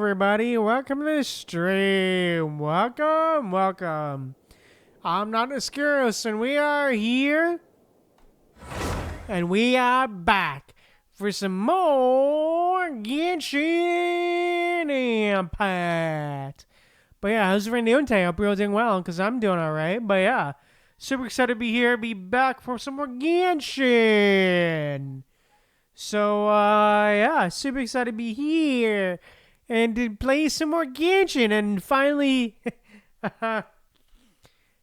everybody. Welcome to the stream. Welcome. I'm not Oscuros, and we are here. And we are back for some more Genshin Impact. But yeah, how's everyone doing today? I hope you're all doing well, because I'm doing alright. But yeah, super excited to be here, be back for some more Genshin. So, yeah, super excited to be here and to play some more Genshin and finally, and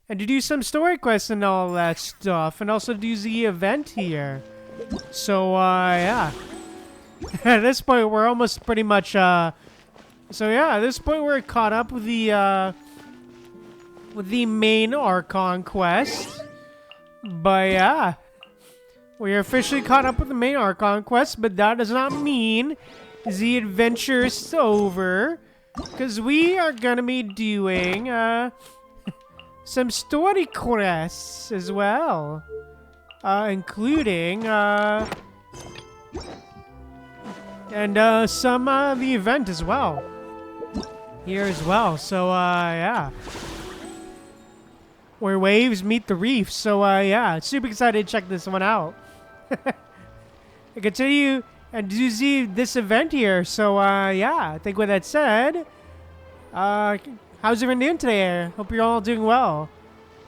to do some story quests and all that stuff, and also do the event here. So, yeah, at this point, we're almost pretty much, so yeah, at this point, we're caught up with the main Archon quest, but yeah. We are officially caught up with the main Archon quest, but that does not mean the adventure is over. Because we are going to be doing some story quests as well. Including some the event as well. Here as well. So, yeah. Where waves meet the reef. So, yeah. Super excited to check this one out. I continue and do see this event here. So, yeah, I think with that said, how's everyone doing today? Hope you're all doing well.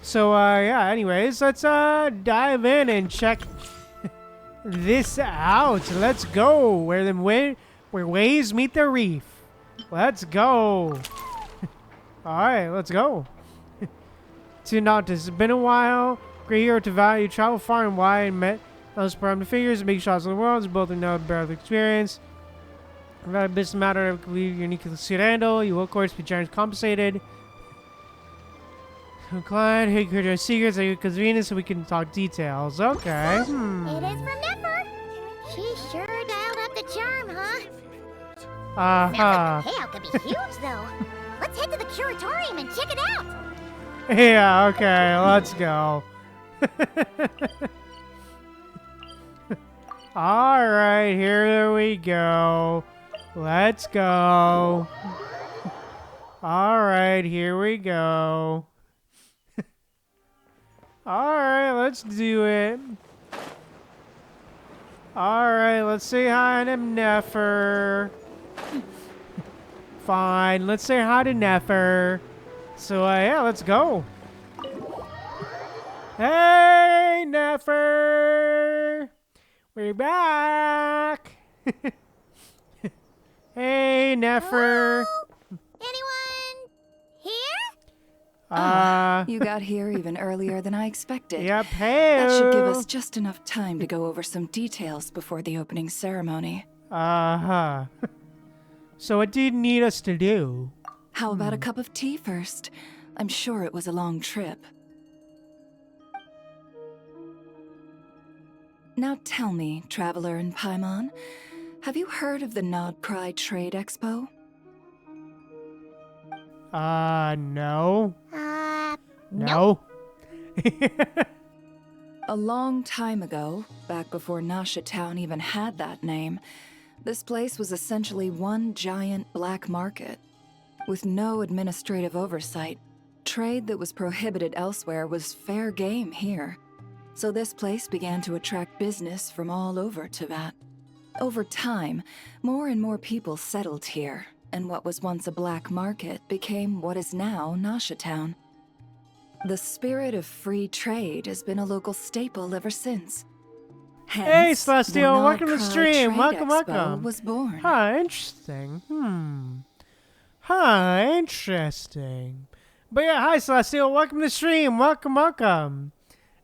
So, yeah, anyways, let's dive in and check this out. Let's go. Where waves meet the reef. Let's go. All right, let's go. To not, it's been a while. Great hero to value. Travel far and wide and met those prominent figures, big shots in the world, is both a no barrel experience. About a business matter of uniquely to handle, you will of course be generously compensated. Client, who could our secrets at your convenience so we can talk details. Okay. It is from Nefer. She sure dialed up the charm, huh? Sounds like the payout could be huge though. Let's head to the curatorium and check it out. Yeah, okay, let's go. Alright, here we go. Let's go. Alright, here we go. Alright, let's do it. Alright, let's say hi to Nefer. Fine, let's say hi to Nefer. So, yeah, let's go. Hey, Nefer! We're back! Hey, Nefer! Hello? Anyone here? You got here even earlier than I expected. Yep, hey. That should give us just enough time to go over some details before the opening ceremony. Uh-huh. So what do you need us to do? How about a cup of tea first? I'm sure it was a long trip. Now tell me, Traveler in Paimon, have you heard of the Krai Trade Expo? No. Nope. No. A long time ago, back before Nasha Town even had that name, this place was essentially one giant black market. With no administrative oversight, trade that was prohibited elsewhere was fair game here. So this place began to attract business from all over Teyvat. Over time, more and more people settled here, and what was once a black market became what is now Nasha Town. The spirit of free trade has been a local staple ever since. Hence, Hey, Celestial, the welcome to the Krai stream. Trade Welcome, Expo welcome. was born. Huh, interesting. Huh, interesting. But yeah, hi, Celestial. Welcome to the stream. Welcome.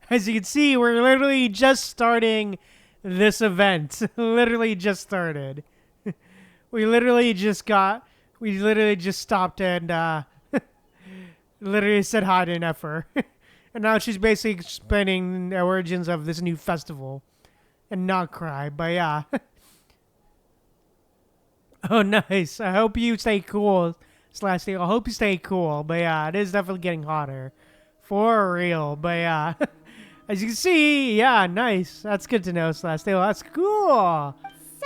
As you can see, we're literally just starting this event. Literally just started. We literally just stopped and, literally said hi to Nefer. And now she's basically explaining the origins of this new festival. And not cry, but yeah. Oh, nice. I hope you stay cool, Celestial. I hope you stay cool. But yeah, it is definitely getting hotter. For real. But yeah. As you can see, yeah, nice. That's good to know, Celestial. That's cool.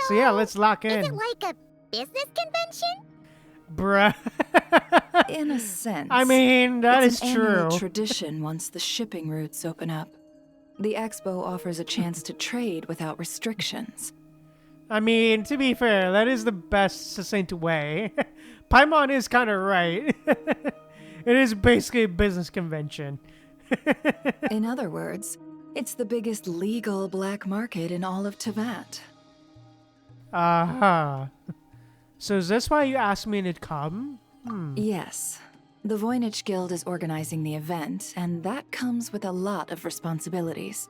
So yeah, let's lock in. Is it like a business convention? Bruh. In a sense. I mean, that it's is an true. annual tradition once the shipping routes open up. The expo offers a chance to trade without restrictions. I mean, to be fair, that is the best succinct way. Paimon is kind of right. It is basically a business convention. In other words, it's the biggest legal black market in all of Teyvat. Uh-huh. So is this why you asked me to come? Yes. The Voynich Guild is organizing the event, and that comes with a lot of responsibilities.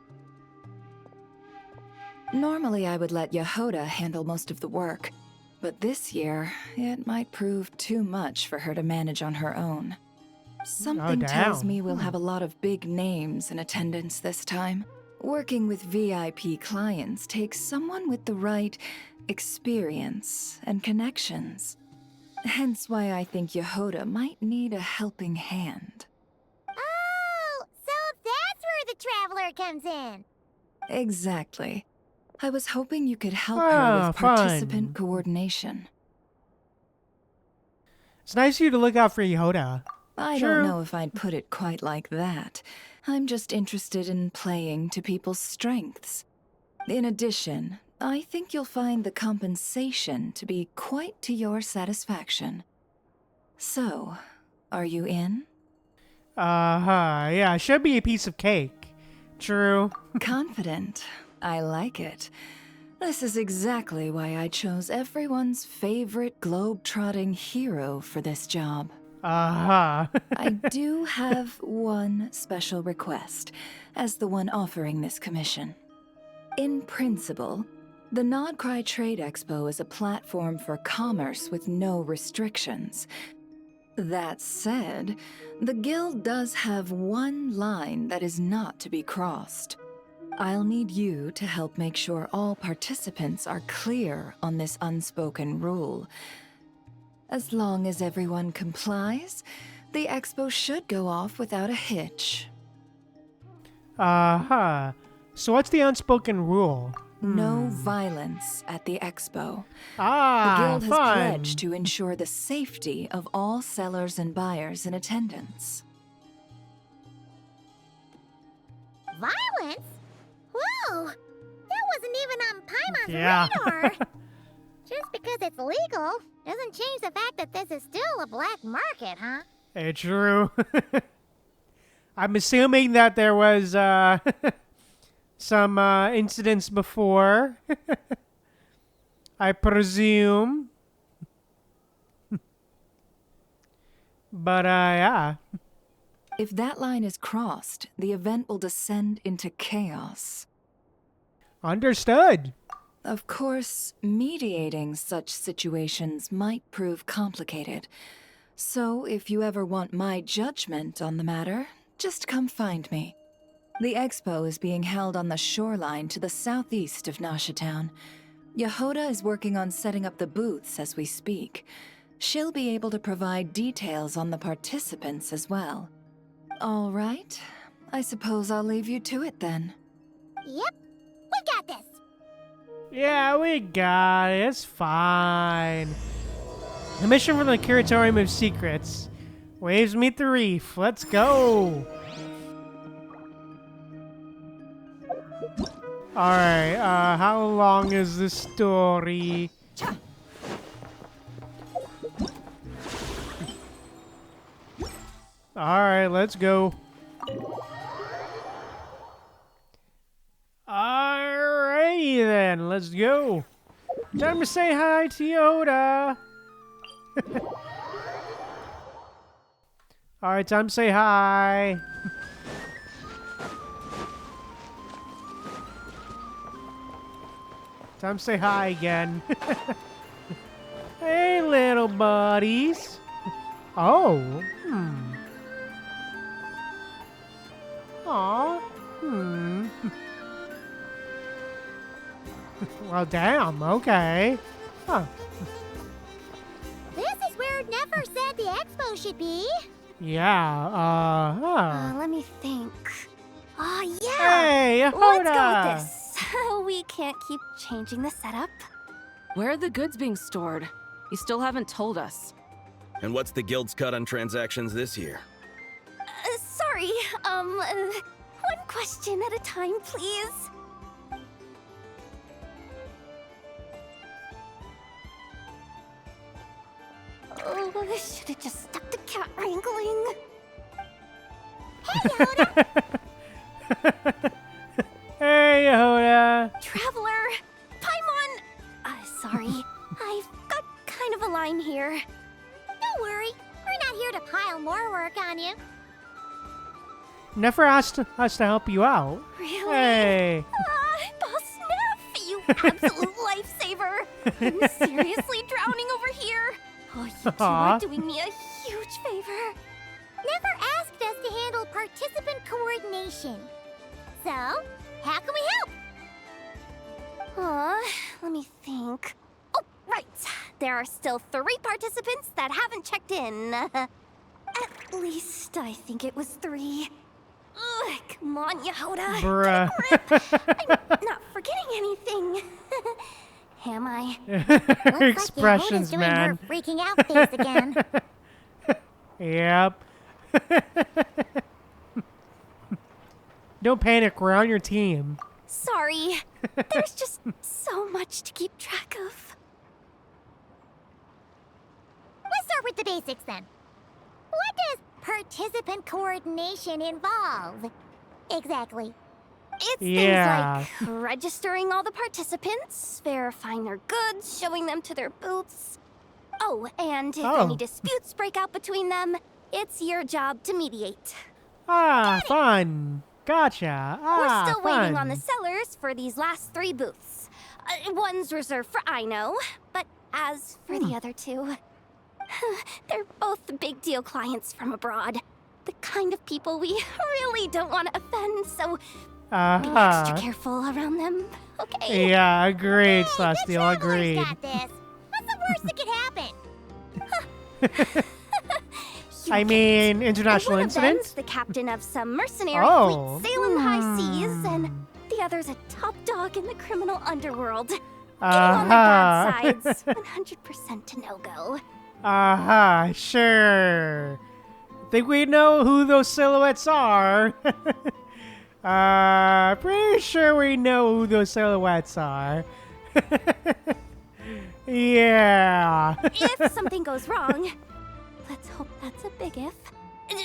Normally, I would let Yehoda handle most of the work, but this year, it might prove too much for her to manage on her own. Something tells me we'll have a lot of big names in attendance this time. Working with VIP clients takes someone with the right experience and connections. Hence why I think Yehoda might need a helping hand. Oh, so that's where the traveler comes in. Exactly. I was hoping you could help her with participant coordination. It's nice of you to look out for Yehoda. I don't know if I'd put it quite like that. I'm just interested in playing to people's strengths. In addition, I think you'll find the compensation to be quite to your satisfaction. So, are you in? Uh-huh. Yeah, it should be a piece of cake. True. Confident. I like it. This is exactly why I chose everyone's favorite globe-trotting hero for this job. Uh-huh. I do have one special request, as the one offering this commission. In principle, the Krai Trade Expo is a platform for commerce with no restrictions. That said, the guild does have one line that is not to be crossed. I'll need you to help make sure all participants are clear on this unspoken rule. As long as everyone complies, the expo should go off without a hitch. Uh-huh. So what's the unspoken rule? No violence at the expo. Ah, The guild has fun. pledged to ensure the safety of all sellers and buyers in attendance. Violence? Whoa! That wasn't even on Paimon's Yeah. radar. Just because it's legal doesn't change the fact that this is still a black market, huh? It's true. I'm assuming that there was some incidents before. I presume. But yeah. If that line is crossed, the event will descend into chaos. Understood. Of course, mediating such situations might prove complicated. So, if you ever want my judgment on the matter, just come find me. The expo is being held on the shoreline to the southeast of Nashatown. Yehoda is working on setting up the booths as we speak. She'll be able to provide details on the participants as well. All right. I suppose I'll leave you to it then. Yep, we got this. Yeah, we got it. It's fine. The mission from the Curatorium of Secrets. Waves meet the Reef. Let's go. Alright, how long is this story? Alright, let's go. Alrighty then, let's go. Time to say hi to Yoda. Alright, time to say hi. Time to say hi again. Hey, little buddies. Oh, Aw, Well, damn, okay. Huh. This is where Nefer said the expo should be. Yeah, Let me think. Oh, yeah! Hey, Let's go with Yehoda! this. We can't keep changing the setup. Where are the goods being stored? You still haven't told us. And what's the guild's cut on transactions this year? Sorry, one question at a time, please. Oh, I should have just stuck to cat wrangling. Hey, Yoda! Hey, Yehuda. Traveler! Paimon! Sorry. I've got kind of a line here. Don't worry, we're not here to pile more work on you. Never asked us to help you out. Really? Hey. Boss Neff, you absolute lifesaver! I'm seriously drowning over here. Oh, you two are doing me a huge favor. Never asked us to handle participant coordination. So, how can we help? Let me think. Oh, right. There are still 3 participants that haven't checked in. At least I think it was 3. Ugh, come on, Yehuda. Bruh. I'm not forgetting anything. Am I? Looks Expressions, like Yehuda's man. doing her freaking out face again. Yep. Don't panic, we're on your team. Sorry. There's just so much to keep track of. Let's start with the basics then. What does participant coordination involve? Exactly. It's Yeah. things like registering all the participants, verifying their goods, showing them to their booths. Oh, and if Oh. any disputes break out between them, it's your job to mediate. Ah, fun. Gotcha. We're still waiting on fun. the sellers for these last 3 booths. One's reserved for Aino, but as for the other 2, they're both big deal clients from abroad. The kind of people we really don't want to offend, so be extra careful around them, okay? Yeah, agreed, Hey, Celestial, the agreed. Traveler's got this. What's the worst that could happen? I mean, international One of them's incident? the captain of some mercenary Oh. fleet sailing the high seas, and the other's a top dog in the criminal underworld. Getting on Uh-huh. the bad side's 100% a no-go. Sure. Think we know who those silhouettes are. Pretty sure we know who those silhouettes are. Yeah. If something goes wrong, let's hope that's a big if.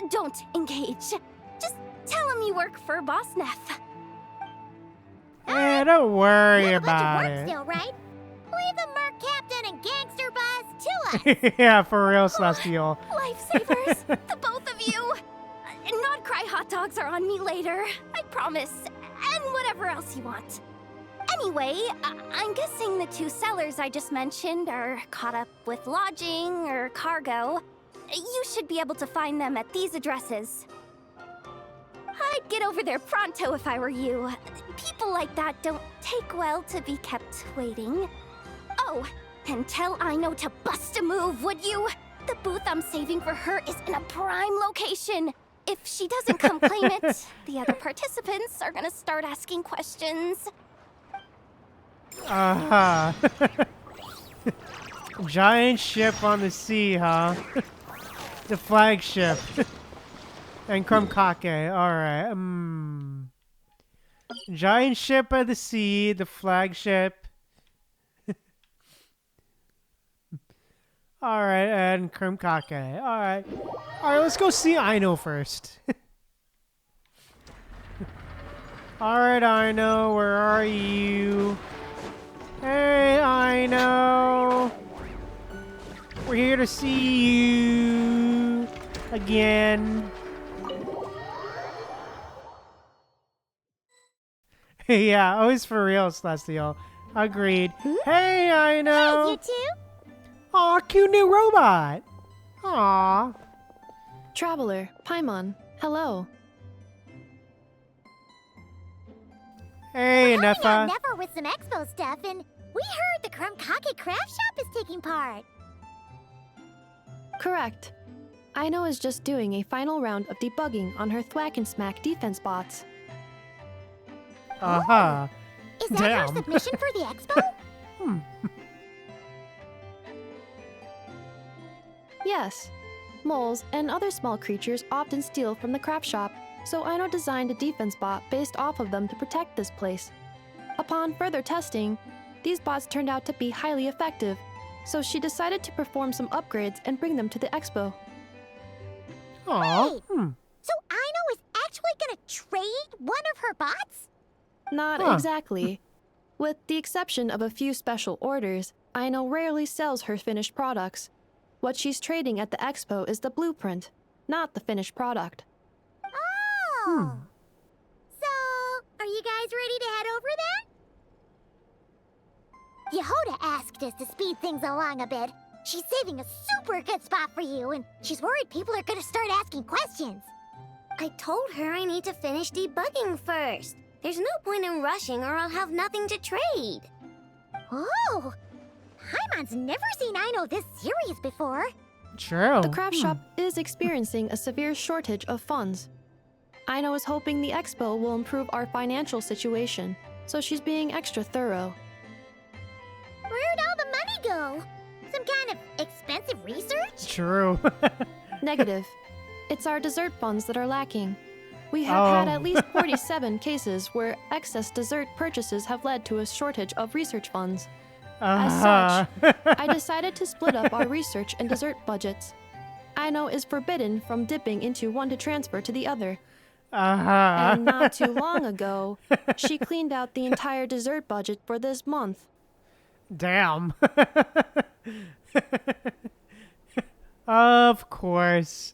Don't engage. Just tell him you work for Boss Neff. Don't We worry have a bunch about of work it. still, right? Leave the Merc Captain and Gangster Buzz to us. Yeah, for real, Celestial. Lifesavers, the both of you. Not cry hot dogs are on me later, I promise. And whatever else you want. Anyway, I'm guessing the 2 sellers I just mentioned are caught up with lodging or cargo. You should be able to find them at these addresses. I'd get over there pronto if I were you. People like that don't take well to be kept waiting. Oh, and tell Aino to bust a move, would you? The booth I'm saving for her is in a prime location. If she doesn't come claim it, the other participants are gonna start asking questions. Giant ship on the sea, huh? The flagship. And Krumkake, alright. Giant ship at the sea, the flagship. Alright, and Krumkake. Alright. Alright, let's go see Aino first. Alright, Aino, where are you? Hey, Aino! We're here to see you again. Yeah, always for real, Celestial. Agreed. Hey, Aino! Hey, you two. Aw, cute new robot! Aw. Traveler, Paimon, hello. Hey, Helping out Neffa. Never with some expo stuff, and we heard the Krumkake craft shop is taking part. Correct. Aino is just doing a final round of debugging on her Thwack and Smack defense bots. Uh-huh. Is that Damn. your submission for the expo? Yes. Moles and other small creatures often steal from the craft shop, so Aino designed a defense bot based off of them to protect this place. Upon further testing, these bots turned out to be highly effective, so she decided to perform some upgrades and bring them to the expo. Aww. Wait. So Aino is actually gonna trade one of her bots? Not exactly. With the exception of a few special orders, Aino rarely sells her finished products. What she's trading at the expo is the blueprint, not the finished product. Oh. So, are you guys ready to head over then? Yehoda asked us to speed things along a bit. She's saving a super good spot for you, and she's worried people are gonna start asking questions. I told her I need to finish debugging first. There's no point in rushing or I'll have nothing to trade. Oh! Paimon's never seen Aino this serious before. True. The craft shop is experiencing a severe shortage of funds. Aino is hoping the expo will improve our financial situation, so she's being extra thorough. Where'd all the money go? Some kind of expensive research? True. Negative. It's our dessert funds that are lacking. We have had at least 47 cases where excess dessert purchases have led to a shortage of research funds. As such, I decided to split up our research and dessert budgets. Aino is forbidden from dipping into one to transfer to the other. And not too long ago, she cleaned out the entire dessert budget for this month. Damn. Of course.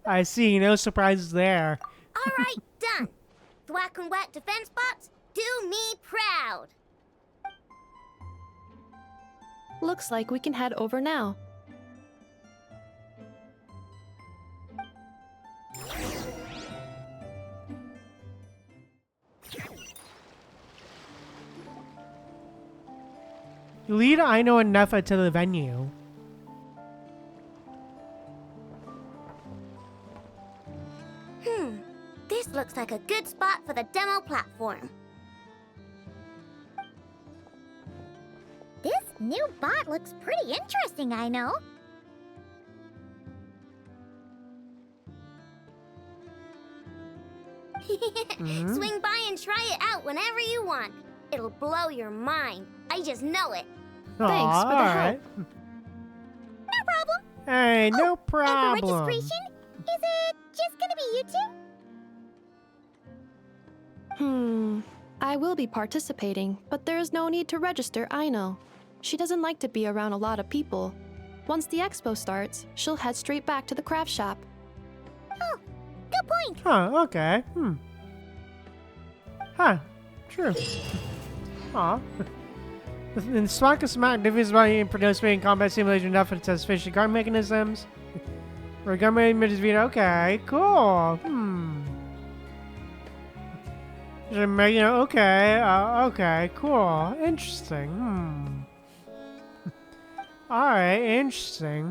I see, no surprises there. All right, done. Thwack and whack defense bots, do me proud. Looks like we can head over now. You lead Aino and Nefa to the venue. This looks like a good spot for the demo platform. This new bot looks pretty interesting, Aino. Swing by and try it out whenever you want. It'll blow your mind. I just know it. Thanks for the help. No problem. Hey, no And problem. for registration, is it just gonna be you two? I will be participating, but there is no need to register, Aino. She doesn't like to be around a lot of people. Once the expo starts, she'll head straight back to the craft shop. Oh, good point. Huh, okay. Huh, true. Aw. In Smack and Smack differs by participating in combat simulation enough to test fishy guard mechanisms. Or gun mechanisms, okay, cool. Okay, cool. Interesting. Alright, interesting.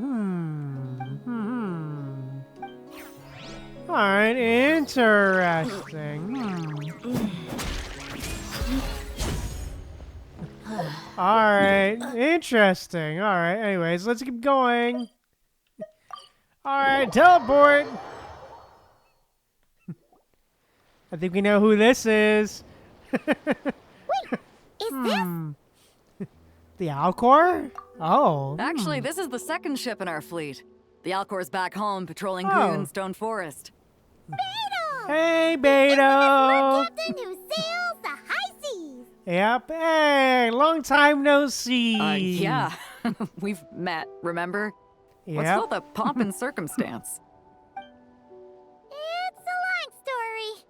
Alright, interesting. Alright, interesting. Alright, anyways, let's keep going. Alright, teleport! I think we know who this is. Is this? The Alcor? Oh. Actually, this is the second ship in our fleet. The Alcor's back home patrolling Oh. Greenstone Forest. Beto! Hey, Our Beto! captain who sails the high seas. Yep. Hey, long time no see. Yeah, we've met, remember? What's Yep. all the pomp and circumstance? It's a long story.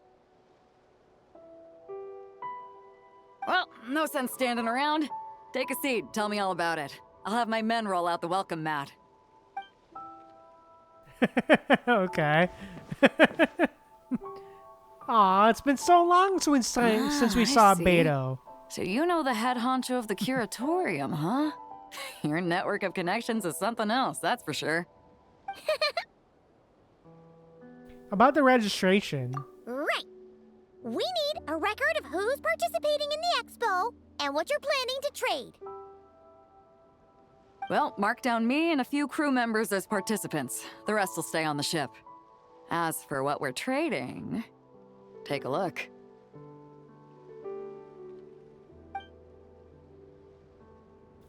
Well, no sense standing around. Take a seat, tell me all about it. I'll have my men roll out the welcome mat. Okay. Aw, it's been so long since we I saw see. Beto. So you know the head honcho of the curatorium, huh? Your network of connections is something else, that's for sure. About the registration. Right. We need a record of who's participating in the expo and what you're planning to trade. Well, mark down me and a few crew members as participants. The rest will stay on the ship. As for what we're trading, take a look.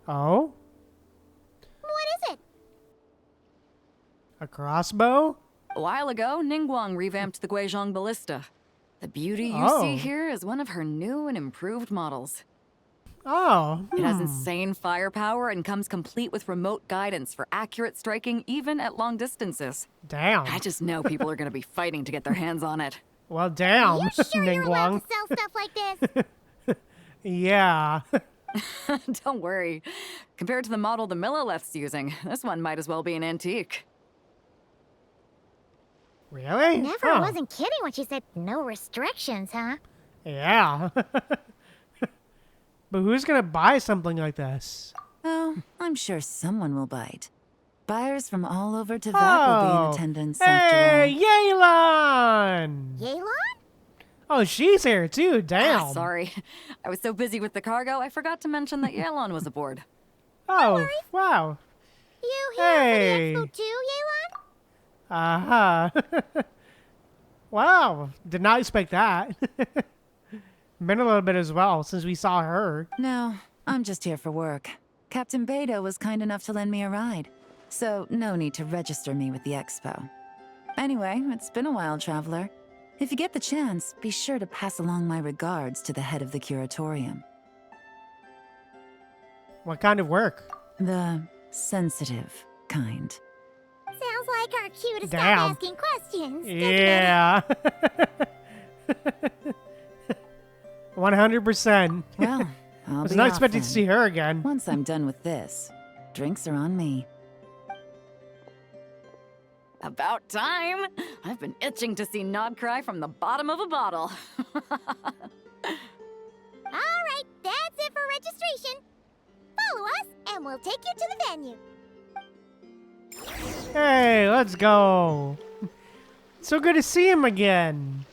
Oh? What is it? A crossbow? A while ago, Ningguang revamped the Guizhong Ballista. The beauty you Oh. see here is one of her new and improved models. Oh. It has insane firepower and comes complete with remote guidance for accurate striking even at long distances. Damn. I just know people are going to be fighting to get their hands on it. Well, damn, You sure you're allowed Ningguang. to sell stuff like this? Yeah. Don't worry. Compared to the model the Millileth's using, this one might as well be an antique. Really? Never Huh. wasn't kidding when she said no restrictions, huh? Yeah. But who's gonna buy something like this? Oh, I'm sure someone will bite. Buyers from all over Teyvat will be in attendance after Hey, all. Yelan! Yelan? Oh, she's here too. Damn. Sorry. I was so busy with the cargo, I forgot to mention that Yelan was aboard. Oh, wow. You here Hey. for the expo too, Yelan? Uh-huh. Wow. Did not expect that. Been a little bit as well since we saw her. No, I'm just here for work. Captain Beto was kind enough to lend me a ride, so no need to register me with the expo. Anyway, it's been a while, traveler. If you get the chance, be sure to pass along my regards to the head of the curatorium. What kind of work? The sensitive kind. Sounds like our cue to Damn. stop asking questions. doesn't it? Yeah. 100%. Well, I'll Was be not off expecting to then. see her again. Once I'm done with this, drinks are on me. About time! I've been itching to see Nod cry from the bottom of a bottle. All right, that's it for registration. Follow us, and we'll take you to the venue. Hey, let's go. So good to see him again.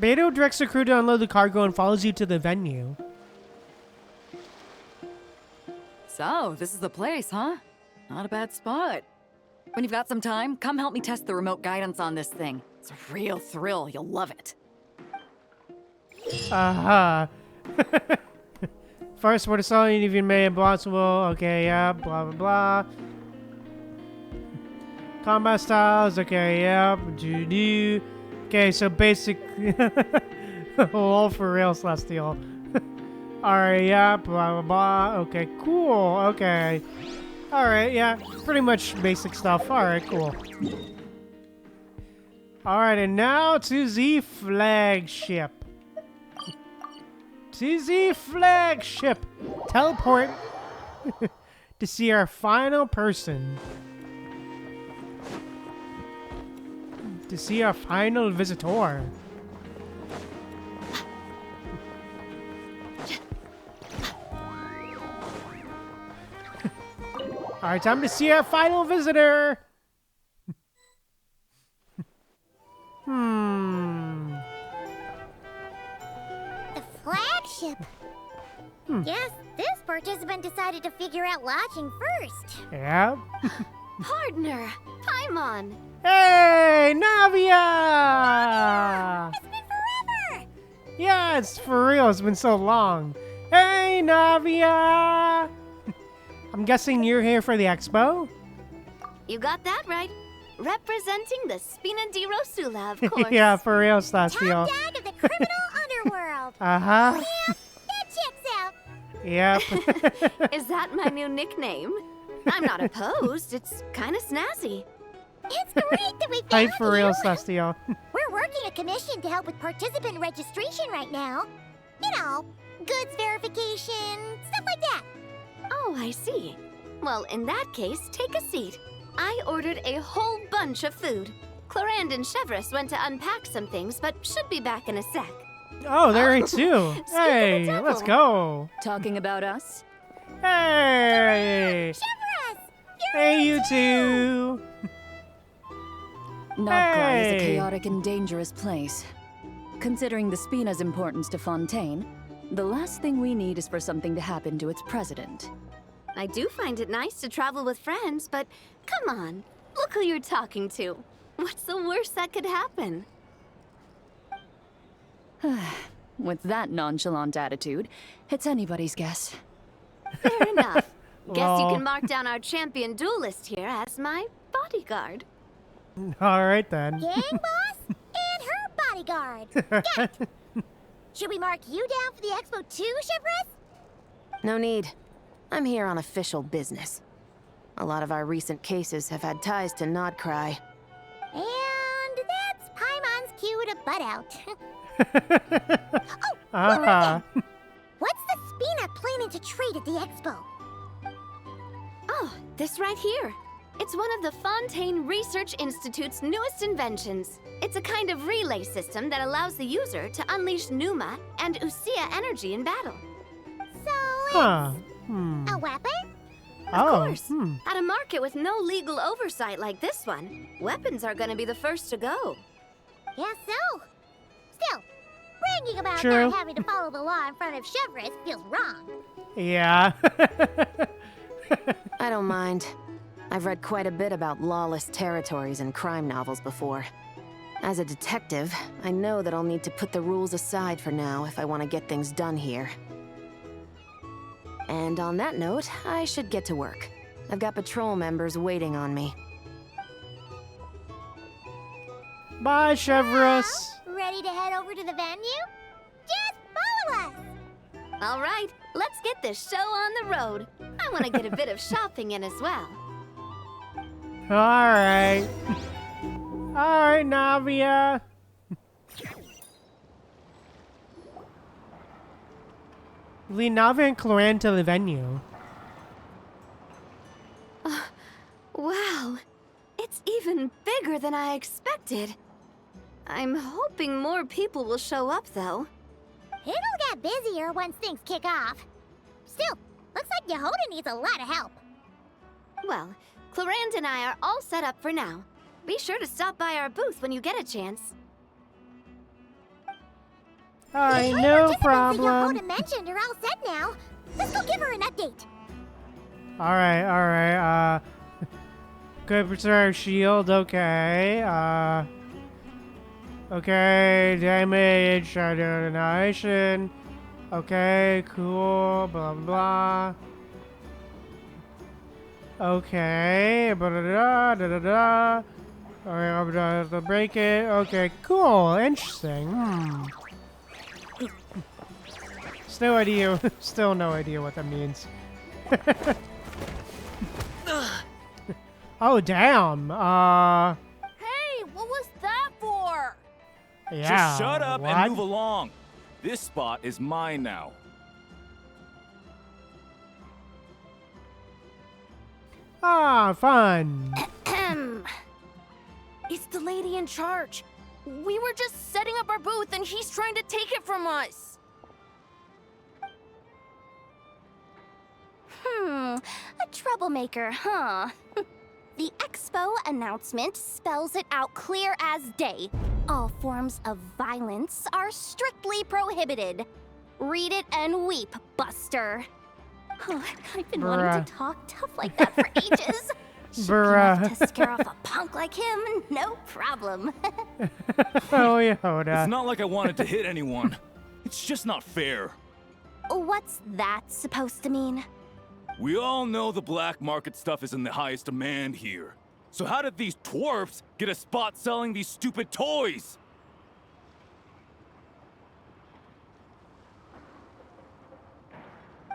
Beto directs the crew to unload the cargo and follows you to the venue. So, this is the place, huh? Not a bad spot. When you've got some time, come help me test the remote guidance on this thing. It's a real thrill. You'll love it. Uh-huh. First, what is something even made impossible? Okay, yeah, blah, blah, blah. Combat styles, okay, yeah, do. Okay, so basic. All for real, Celestial. Alright, yeah, blah, blah, blah. Okay, cool, okay. Alright, yeah, pretty much basic stuff. Alright, cool. Alright, and now to the flagship. To the flagship. Teleport to see our final person. To see our final visitor. Alright, time to see our final visitor. The flagship. Guess this participant decided to figure out lodging first. Yeah. Partner, Paimon. Hey, Navia! It's been forever. Yeah, it's for real. It's been so long. Hey, Navia! I'm guessing you're here for the expo? You got that right. Representing the Spina di Rosula, of course. Yeah, for real, Celestial. Top dog of the criminal underworld. Uh-huh. Yeah, that checks out. Yep. Is that my new nickname? I'm not opposed. It's kind of snazzy. It's great that we found Hey, for real, you. Celestial. We're working a commission to help with participant registration right now. You know, goods verification, stuff like that. Oh, I see. Well, in that case, take a seat. I ordered a whole bunch of food. Clorand and Chevreuse went to unpack some things, but should be back in a sec. Oh, they're here too. Speak of the Hey, devil. let's go. Talking about us? Hey. Chevreuse, you're Hey, you two. Nobkrai is a Hey. chaotic and dangerous place. Considering the Spina's importance to Fontaine, the last thing we need is for something to happen to its president. I do find it nice to travel with friends, but come on, look who you're talking to. What's the worst that could happen? With that nonchalant attitude, it's anybody's guess. Fair enough. Guess you Well. can mark down our champion duelist here as my bodyguard. All right then. Gang boss and her bodyguard. Got it. Should we mark you down for the expo too, Chivalrous? No need. I'm here on official business. A lot of our recent cases have had ties to krai. And that's Paimon's cue to butt out. What's the Spina planning to trade at the expo? Oh, this right here. It's one of the Fontaine Research Institute's newest inventions. It's a kind of relay system that allows the user to unleash Numa and Usia energy in battle. So Huh. a weapon? Of Oh. course. At a market with no legal oversight like this one, weapons are gonna be the first to go. Guess so. Still, bragging about True. not having to follow the law in front of Chivalrous feels wrong. Yeah. I don't mind. I've read quite a bit about lawless territories and crime novels before. As a detective, I know that I'll need to put the rules aside for now if I want to get things done here. And on that note, I should get to work. I've got patrol members waiting on me. Bye, Chevrolet. Ready to head over to the venue? Just follow us. All right, let's get this show on the road. I want to get a bit of shopping in as well. All right. All right, Navia. Lead Navia and Cloran to the venue. Wow, it's even bigger than I expected. I'm hoping more people will show up, though. It'll get busier once things kick off. Still, looks like Yehoda needs a lot of help. Well, Clarand and I are all set up for now. Be sure to stop by our booth when you get a chance. All right, The no participants problem. that Yehoda mentioned are all set now. Let's go give her an update. All right. Good preserve shield. Okay. Okay. Damage. Annihilation. Okay. Cool. Blah blah. Okay. Blah da da da da. Alright, I'm gonna have to break it. Okay. Cool. Interesting. Still no idea what that means. Oh damn. Hey, what was that for? Yeah. Just shut up what? and move along. This spot is mine now. Ah, fun. It's the lady in charge. We were just setting up our booth and he's trying to take it from us. A troublemaker, huh? The expo announcement spells it out clear as day. All forms of violence are strictly prohibited. Read it and weep, Buster. Oh, I've been wanting to talk tough like that for ages. Should be enough to scare off a punk like him, no problem. Oh, Yehoda. It's not like I wanted to hit anyone. It's just not fair. What's that supposed to mean? We all know the black market stuff is in the highest demand here. So how did these twerps get a spot selling these stupid toys?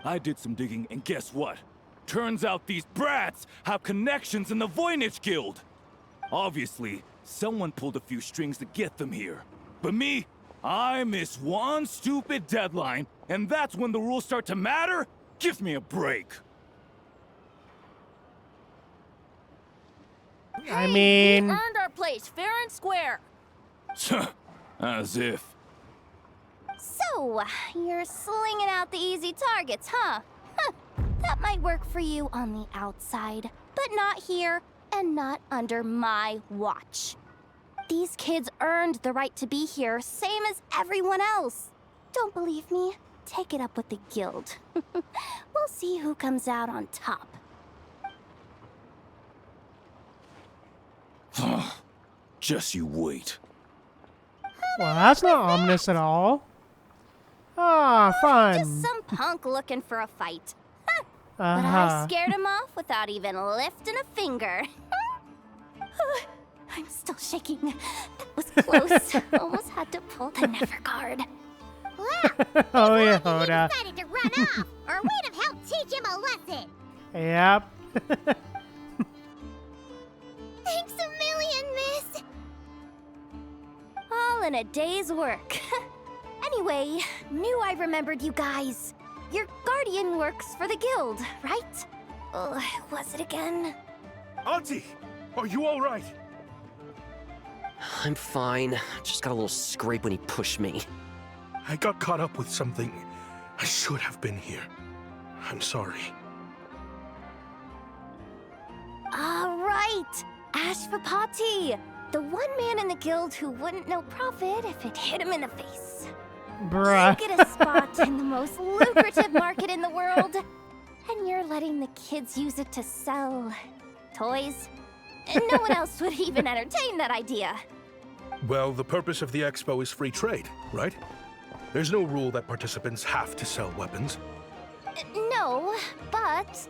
I did some digging, and guess what? Turns out these brats have connections in the Voynich Guild. Obviously, someone pulled a few strings to get them here. But me, I miss one stupid deadline, and that's when the rules start to matter? Give me a break. I mean, We earned our place fair and square. As if. So, you're slinging out the easy targets, huh? That might work for you on the outside, but not here and not under my watch. These kids earned the right to be here, same as everyone else. Don't believe me? take it up with the guild. We'll see who comes out on top. Just you wait. Well, that's not ominous at all. Ah, fun. Just some punk looking for a fight. But I scared him off without even lifting a finger. I'm still shaking. That was close. Almost had to pull the never guard. Well, Oh yeah, you Hoda. decided to run off, or we'd have helped teach him a lesson. Yep. Thanks a million, miss. All in a day's work. Anyway, knew I remembered you guys. Your guardian works for the guild, right? Was it again? Auntie, are you all right? I'm fine. Just got a little scrape when he pushed me. I got caught up with something. I should have been here. I'm sorry. Right. Ashvapati. The one man in the guild who wouldn't know profit if it hit him in the face. Bruh. You get a spot in the most lucrative market in the world, and you're letting the kids use it to sell toys. And no one else would even entertain that idea. Well, the purpose of the expo is free trade, right? There's no rule that participants have to sell weapons. No, but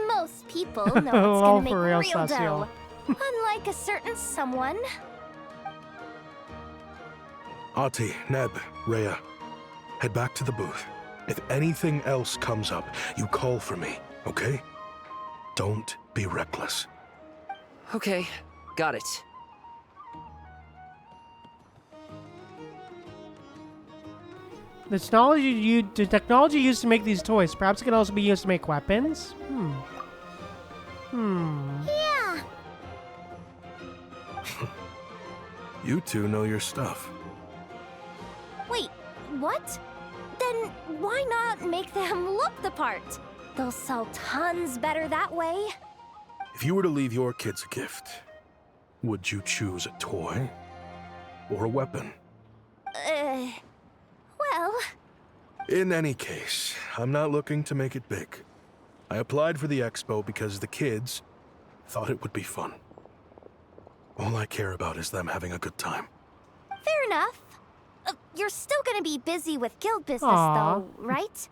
most people know it's Oh, gonna make for real, real Sassy. dough. Unlike a certain someone. Ati, Neb, Rhea, head back to the booth. If anything else comes up, you call for me, okay? Don't be reckless. Okay, got it. The technology used to make these toys, perhaps it can also be used to make weapons? Yeah. You two know your stuff. Wait, what? Then why not make them look the part? They'll sell tons better that way. If you were to leave your kids a gift, would you choose a toy or a weapon? Well... In any case, I'm not looking to make it big. I applied for the expo because the kids thought it would be fun. All I care about is them having a good time. Fair enough. You're still gonna be busy with guild business, Aw. though, right?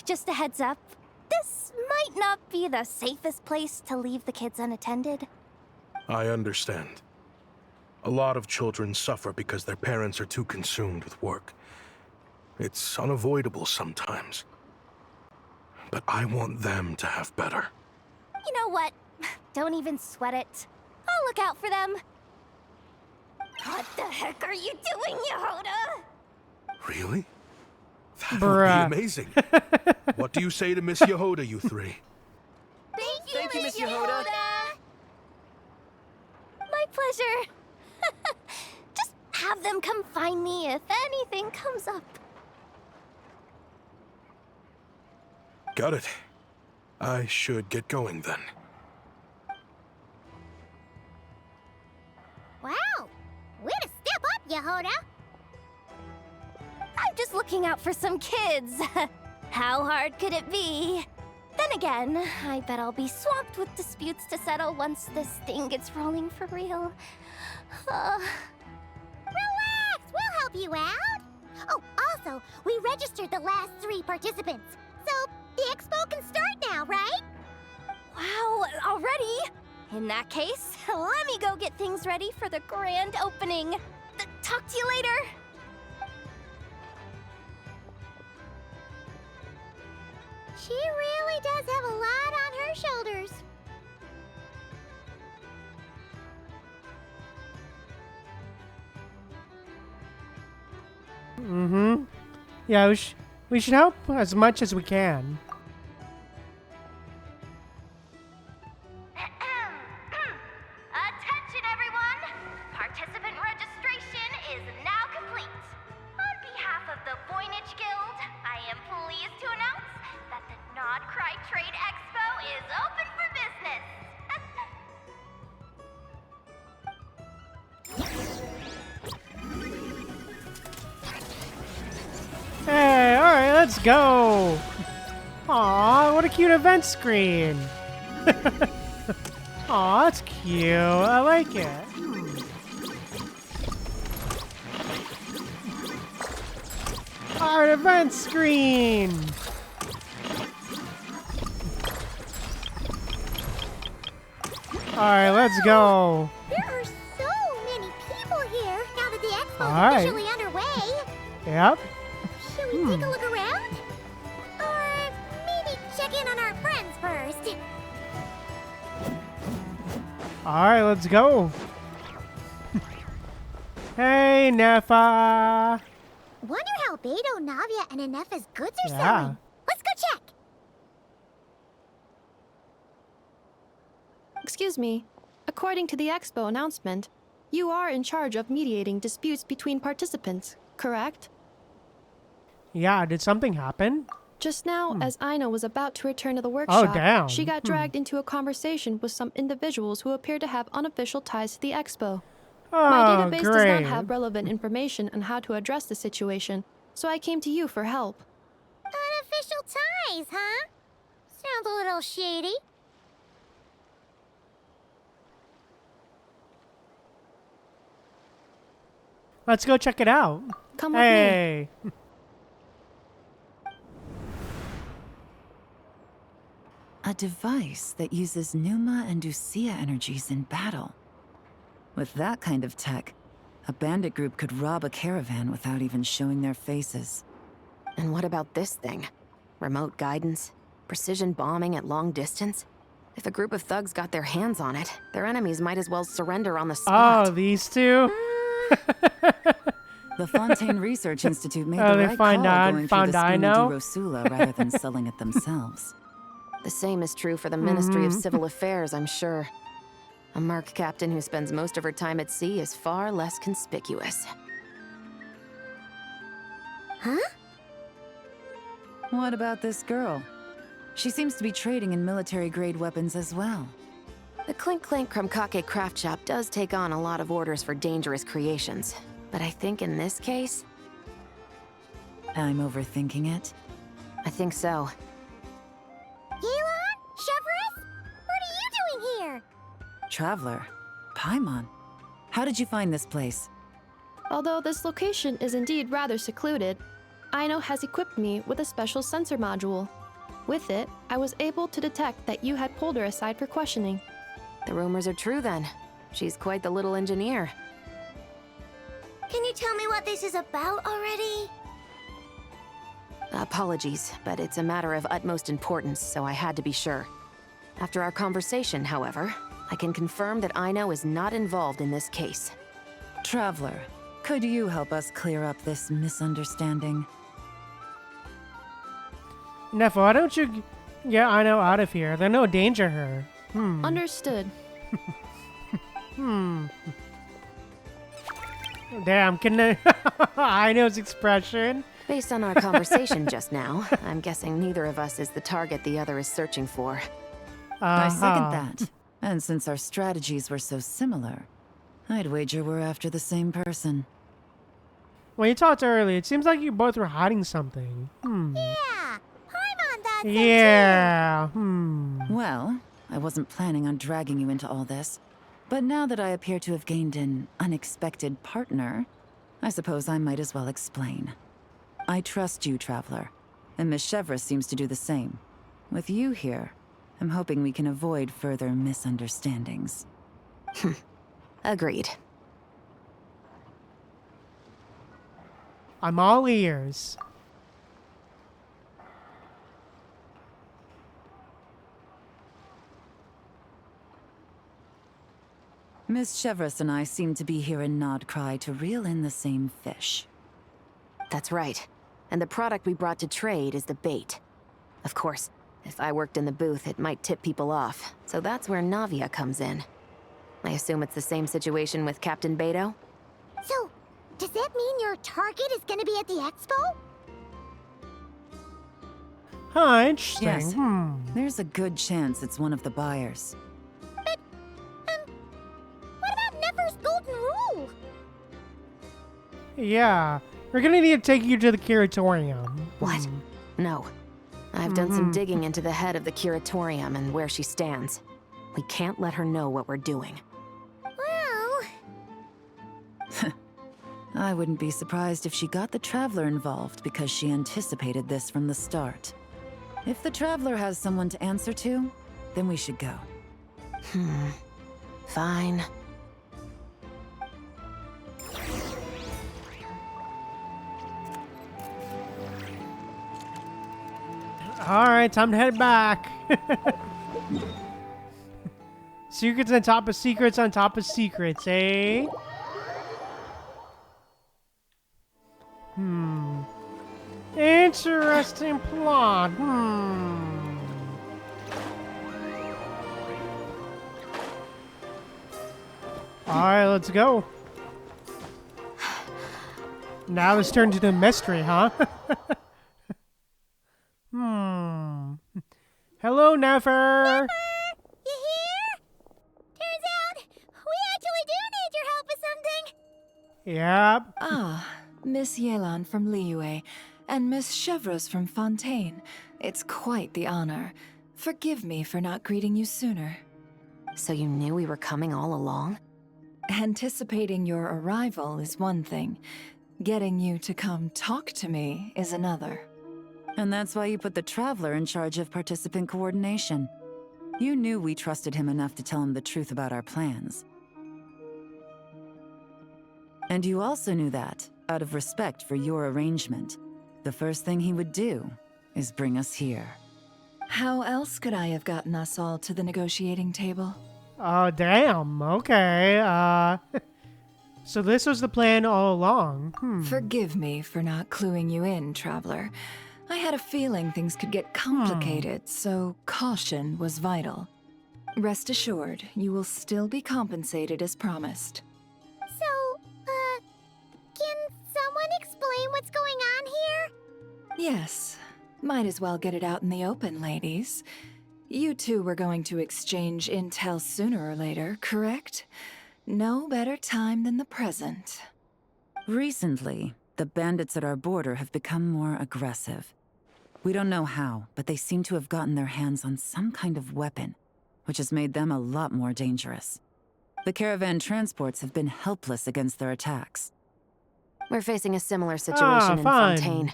Just a heads up. This might not be the safest place to leave the kids unattended. I understand. A lot of children suffer because their parents are too consumed with work. It's unavoidable sometimes. But I want them to have better. You know what? Don't even sweat it. I'll look out for them. What the heck are you doing, Yehoda? Really? That Bruh. would be amazing. What do you say to Miss Yehoda, you three? Thank you, Miss Yehoda. My pleasure. Just have them come find me if anything comes up. Got it. I should get going then. Wow. Way to step up, Yehoda. I'm just looking out for some kids. How hard could it be? Then again, I bet I'll be swamped with disputes to settle once this thing gets rolling for real. Relax, we'll help you out. Oh, also, we registered the last 3 participants. So, the expo can start now, right? Wow, already? In that case, let me go get things ready for the grand opening. Talk to you later. She really does have a lot on her shoulders. Yeah, we should help as much as we can. Attention, everyone! Participant registration is now complete. On behalf of the Voynich Guild, I am pleased to announce that the Nod Krai Trade Expo is open for business. Hey, alright, let's go. Aw, what a cute event screen. Aw, that's cute. I like it. Our event screen. Alright, let's go. There are so many people here now that the expo is Alright. officially underway. Yep. Should we take a look around? Or maybe check in on our friends first? Alright, let's go. Hey, Nefa. Wonder how Beto, Navia, and Anefa's goods are Yeah. selling. Let's go check. Excuse me. According to the expo announcement, you are in charge of mediating disputes between participants, correct? Yeah, did something happen? Just now, as Aino was about to return to the workshop, damn. she got dragged into a conversation with some individuals who appear to have unofficial ties to the expo. My Oh, database great. does not have relevant information on how to address the situation, so I came to you for help. Unofficial ties, huh? Sounds a little shady. Let's go check it out. Come with me. Hey. A device that uses Numa and Usia energies in battle. With that kind of tech, a bandit group could rob a caravan without even showing their faces. And what about this thing? Remote guidance? Precision bombing at long distance? If a group of thugs got their hands on it, their enemies might as well surrender on the spot. Oh, these two? The Fontaine Research Institute made Oh, the they right call going through the scheme Dino? of Rosula rather than selling it themselves. The same is true for the Ministry of Civil Affairs, I'm sure. A merc captain who spends most of her time at sea is far less conspicuous. Huh? What about this girl? She seems to be trading in military-grade weapons as well. The Clink Clink Krumkake craft shop does take on a lot of orders for dangerous creations. But I think in this case, I'm overthinking it. I think so. Elon? Chevrolet? What are you doing here? Traveler, Paimon, how did you find this place? Although this location is indeed rather secluded, Aino has equipped me with a special sensor module. With it, I was able to detect that you had pulled her aside for questioning. The rumors are true then. She's quite the little engineer. Can you tell me what this is about already? Apologies, but it's a matter of utmost importance, so I had to be sure. After our conversation, however, I can confirm that Aino is not involved in this case. Traveler, could you help us clear up this misunderstanding? Nefa, why don't you get Aino out of here? There's no danger her. Understood. Damn, can Aino's expression? Based on our conversation just now, I'm guessing neither of us is the target the other is searching for. I second that. And since our strategies were so similar, I'd wager we're after the same person. When you talked earlier, it seems like you both were hiding something. Yeah, Paimon thought so Yeah. Well, I wasn't planning on dragging you into all this, but now that I appear to have gained an unexpected partner, I suppose I might as well explain. I trust you, Traveler, and Miss Chevra seems to do the same. With you here, I'm hoping we can avoid further misunderstandings. Agreed. I'm all ears. Miss Chevres and I seem to be here in Nod Krai to reel in the same fish. That's right. And the product we brought to trade is the bait. Of course, if I worked in the booth, it might tip people off, so that's where Navia comes in. I assume it's the same situation with Captain Beto? So, does that mean your target is gonna be at the expo? Huh, interesting. Yes. There's a good chance it's one of the buyers. But, what about Nefer's golden rule? Yeah. We're gonna need to take you to the curatorium. What? No. I've done some digging into the head of the curatorium and where she stands. We can't let her know what we're doing. Well... I wouldn't be surprised if she got the Traveler involved because she anticipated this from the start. If the Traveler has someone to answer to, then we should go. Fine. Alright, time to head back. Secrets on top of secrets on top of secrets, eh? Interesting plot. Alright, let's go. Now let's turn to the mystery, huh? Hello, Nefer! You here? Turns out, we actually do need your help with something. Yep. Ah, Miss Yelan from Liyue and Miss Chevreuse from Fontaine. It's quite the honor. Forgive me for not greeting you sooner. So you knew we were coming all along? Anticipating your arrival is one thing. Getting you to come talk to me is another. And that's why you put the Traveler in charge of participant coordination. You knew we trusted him enough to tell him the truth about our plans. And you also knew that, out of respect for your arrangement, the first thing he would do is bring us here. How else could I have gotten us all to the negotiating table? Oh, damn. Okay. So this was the plan all along. Forgive me for not cluing you in, Traveler. I had a feeling things could get complicated, so caution was vital. Rest assured, you will still be compensated as promised. So, can someone explain what's going on here? Yes. Might as well get it out in the open, ladies. You two were going to exchange intel sooner or later, correct? No better time than the present. Recently, the bandits at our border have become more aggressive. We don't know how, but they seem to have gotten their hands on some kind of weapon, which has made them a lot more dangerous. The caravan transports have been helpless against their attacks. We're facing a similar situation in fine. Fontaine.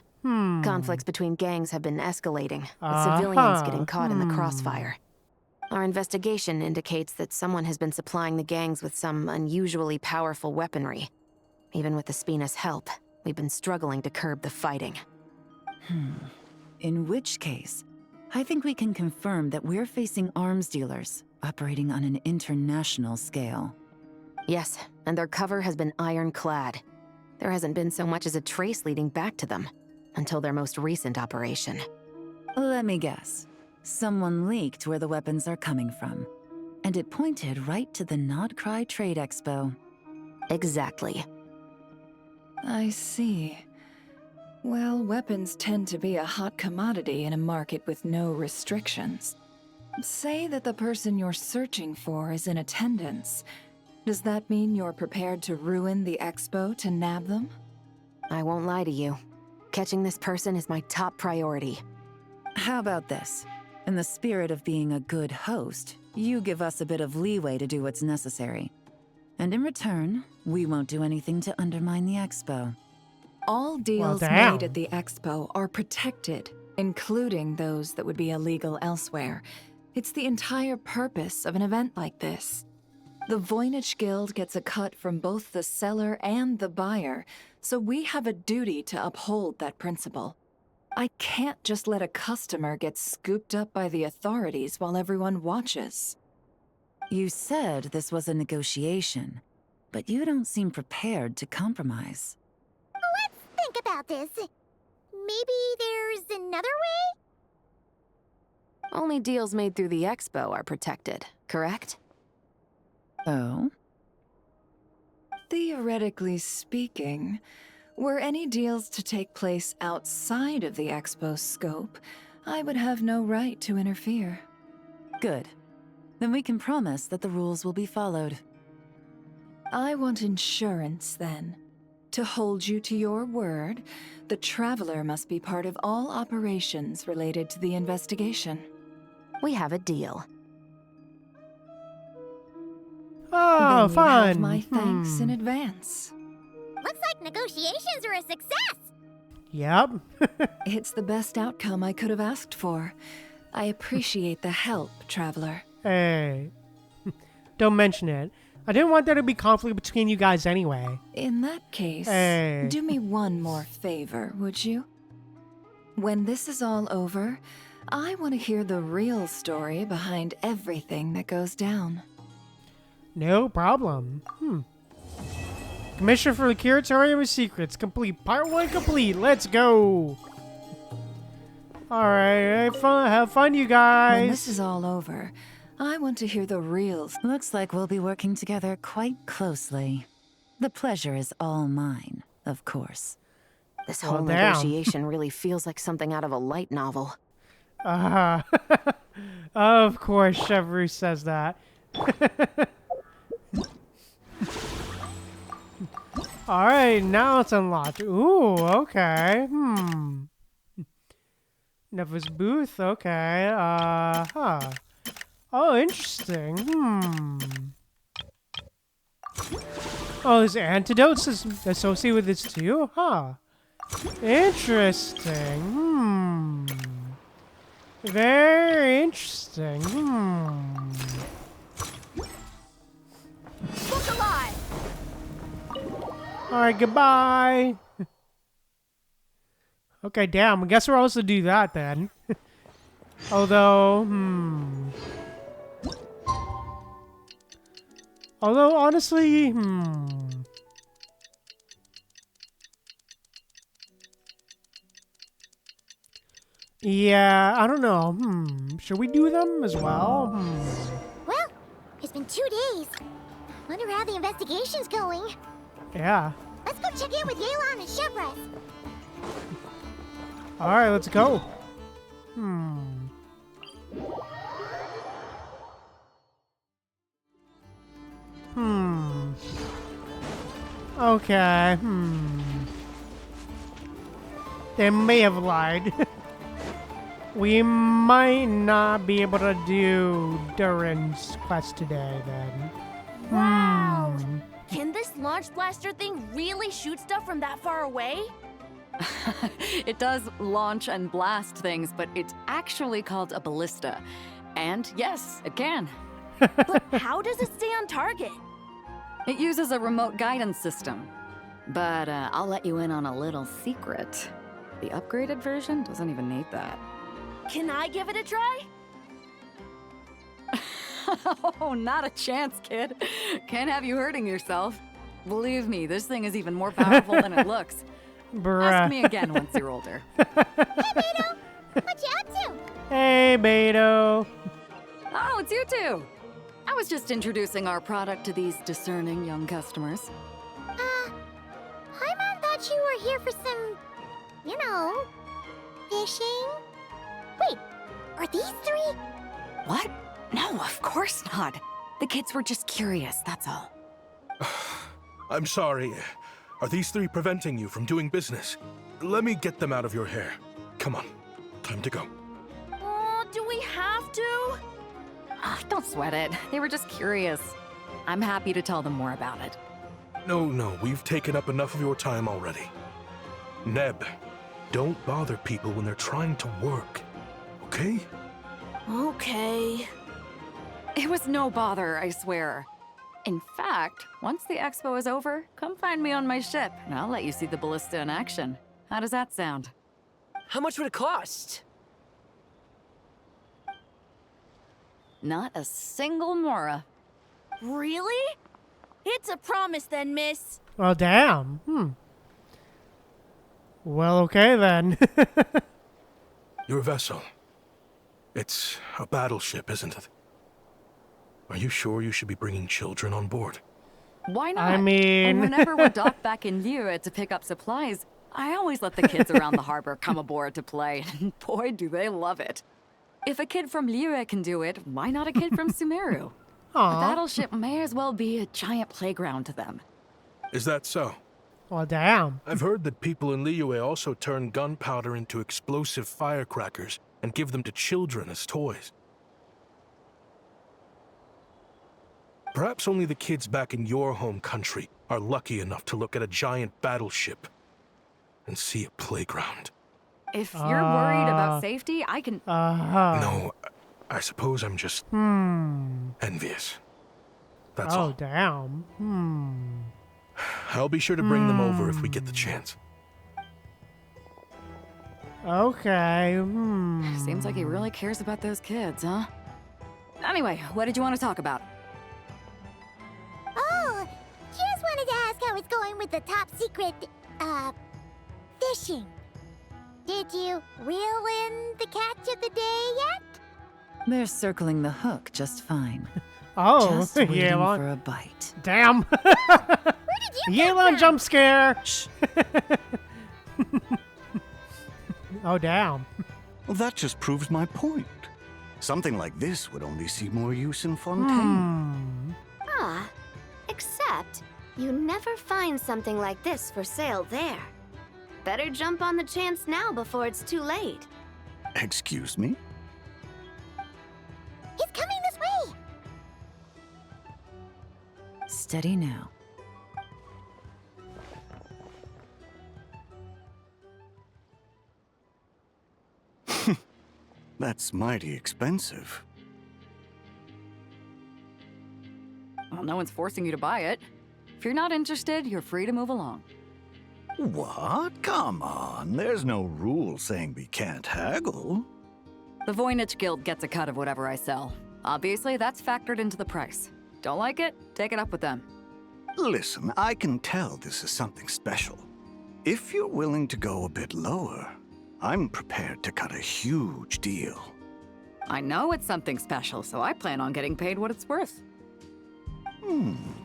Conflicts between gangs have been escalating, with civilians getting caught in the crossfire. Our investigation indicates that someone has been supplying the gangs with some unusually powerful weaponry. Even with the Spina's help, we've been struggling to curb the fighting. In which case, I think we can confirm that we're facing arms dealers operating on an international scale. Yes, and their cover has been ironclad. There hasn't been so much as a trace leading back to them, until their most recent operation. Let me guess. Someone leaked where the weapons are coming from. And it pointed right to the Krai Trade Expo. Exactly. I see. Well, weapons tend to be a hot commodity in a market with no restrictions. Say that the person you're searching for is in attendance. Does that mean you're prepared to ruin the expo to nab them? I won't lie to you. Catching this person is my top priority. How about this? In the spirit of being a good host, you give us a bit of leeway to do what's necessary. And in return, we won't do anything to undermine the expo. All deals made at the expo are protected, including those that would be illegal elsewhere. It's the entire purpose of an event like this. The Voynich Guild gets a cut from both the seller and the buyer, so we have a duty to uphold that principle. I can't just let a customer get scooped up by the authorities while everyone watches. You said this was a negotiation, but you don't seem prepared to compromise. Let's think about this. Maybe there's another way? Only deals made through the expo are protected, correct? Oh? Theoretically speaking, were any deals to take place outside of the expo's scope, I would have no right to interfere. Good. Then we can promise that the rules will be followed. I want insurance, then. To hold you to your word, the Traveler must be part of all operations related to the investigation. We have a deal. Oh, Then you fun. have my thanks in advance. Looks like negotiations are a success. Yep. It's the best outcome I could have asked for. I appreciate the help, Traveler. Hey. Don't mention it. I didn't want there to be conflict between you guys anyway. In that case, Hey. do me one more favor, would you? When this is all over, I want to hear the real story behind everything that goes down. No problem. Commission for the Curatorium of Secrets complete. Part 1 complete. Let's go. Alright, have fun, you guys. When this is all over, I want to hear the real... Looks like we'll be working together quite closely. The pleasure is all mine, of course. This Well, whole damn. negotiation really feels like something out of a light novel. Of course, Chevrolet says that. Alright, now it's unlocked. Ooh, okay. Neva's booth, okay. Oh, interesting. Oh, there's antidotes associated with this too? Huh. Interesting. Very interesting. Look alive! Alright, goodbye. Okay, damn. I guess we're supposed to do that then. Although, Although, honestly, Yeah, I don't know. Should we do them as well? Well, it's been 2 days. Wonder how the investigation's going. Yeah. Let's go check in with Yelan and Chevres. Alright, let's go. Okay, They may have lied. We might not be able to do Durin's quest today, then. Wow! Can this launch blaster thing really shoot stuff from that far away? It does launch and blast things, but it's actually called a ballista. And yes, it can. But how does it stay on target? It uses a remote guidance system. But I'll let you in on a little secret. The upgraded version doesn't even need that. Can I give it a try? Oh, not a chance, kid. Can't have you hurting yourself. Believe me, this thing is even more powerful than it looks. Bruh. Ask me again once you're older. Hey, Beto! What you up to? Hey, Beto. Oh, it's you two. I was just introducing our product to these discerning young customers. Paimon thought you were here for some, fishing? Wait, are these 3? What? No, of course not. The kids were just curious, that's all. I'm sorry. Are these 3 preventing you from doing business? Let me get them out of your hair. Come on, time to go. Oh, do we have to? Don't sweat it. They were just curious. I'm happy to tell them more about it. No, we've taken up enough of your time already. Neb, don't bother people when they're trying to work, okay? Okay. It was no bother, I swear. In fact, once the expo is over, come find me on my ship, and I'll let you see the ballista in action. How does that sound? How much would it cost? Not a single mora. Really? It's a promise then, miss. Well, damn. Well, okay then. Your vessel. It's a battleship, isn't it? Are you sure you should be bringing children on board? Why not? I mean... Whenever we're docked back in Liyue to pick up supplies, I always let the kids around the harbor come aboard to play, and boy, do they love it. If a kid from Liyue can do it, why not a kid from Sumeru? A Aw. battleship may as well be a giant playground to them. Is that so? Well, damn. I've heard that people in Liyue also turn gunpowder into explosive firecrackers and give them to children as toys. Perhaps only the kids back in your home country are lucky enough to look at a giant battleship and see a playground. If you're worried about safety, I can... No, I suppose I'm just envious. That's all. Oh, damn. I'll be sure to bring them over if we get the chance. Okay. Seems like he really cares about those kids, huh? Anyway, what did you want to talk about? Oh, just wanted to ask how it's going with the top secret, fishing. Did you reel in the catch of the day yet? They're circling the hook just fine. Oh, Just waiting Yelan. for a bite. Damn. Where did you come Yelan from? jump scare. Oh, damn. Well, that just proves my point. Something like this would only see more use in Fontaine. Ah, except you never find something like this for sale there. Better jump on the chance now before it's too late. Excuse me? He's coming this way. Steady now. That's mighty expensive. Well, no one's forcing you to buy it. If you're not interested, you're free to move along. What? Come on. There's no rule saying we can't haggle. The Voynich Guild gets a cut of whatever I sell. Obviously, that's factored into the price. Don't like it? Take it up with them. Listen, I can tell this is something special. If you're willing to go a bit lower, I'm prepared to cut a huge deal. I know it's something special, so I plan on getting paid what it's worth.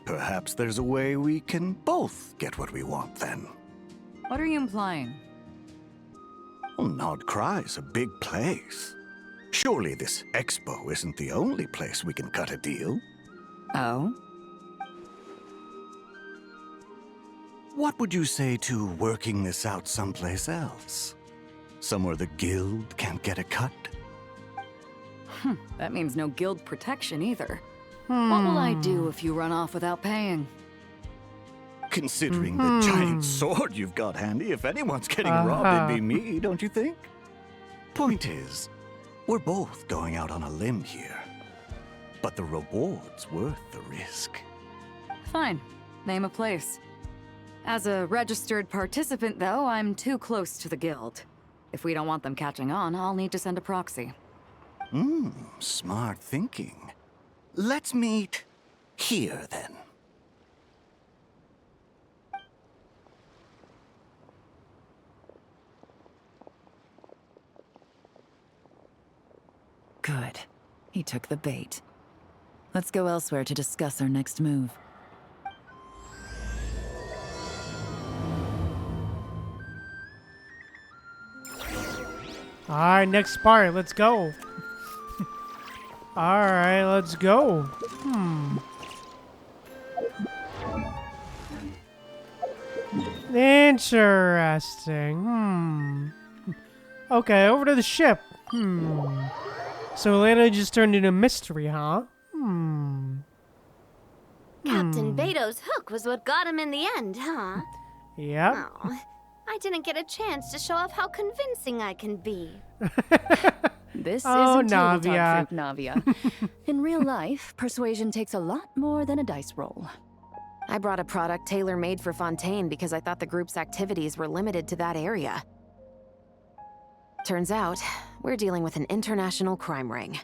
Perhaps there's a way we can both get what we want then. What are you implying? Well, Nod Krai's a big place. Surely this expo isn't the only place we can cut a deal. Oh? What would you say to working this out someplace else? Somewhere the guild can't get a cut? That means no guild protection either. What will I do if you run off without paying? Considering the giant sword you've got handy, if anyone's getting robbed, it'd be me, don't you think? Point is, we're both going out on a limb here. But the reward's worth the risk. Fine. Name a place. As a registered participant, though, I'm too close to the guild. If we don't want them catching on, I'll need to send a proxy. Smart thinking. Let's meet here, then. Good. He took the bait. Let's go elsewhere to discuss our next move. Alright, next part. Let's go. Alright, let's go. Interesting. Okay, over to the ship. So Elena just turned into a mystery, huh? Captain Beto's hook was what got him in the end, huh? Yep. Oh, I didn't get a chance to show off how convincing I can be. This Oh, isn't tabletop Navia. fruit, Navia. In real life, persuasion takes a lot more than a dice roll. I brought a product tailor-made for Fontaine because I thought the group's activities were limited to that area. Turns out, we're dealing with an international crime ring.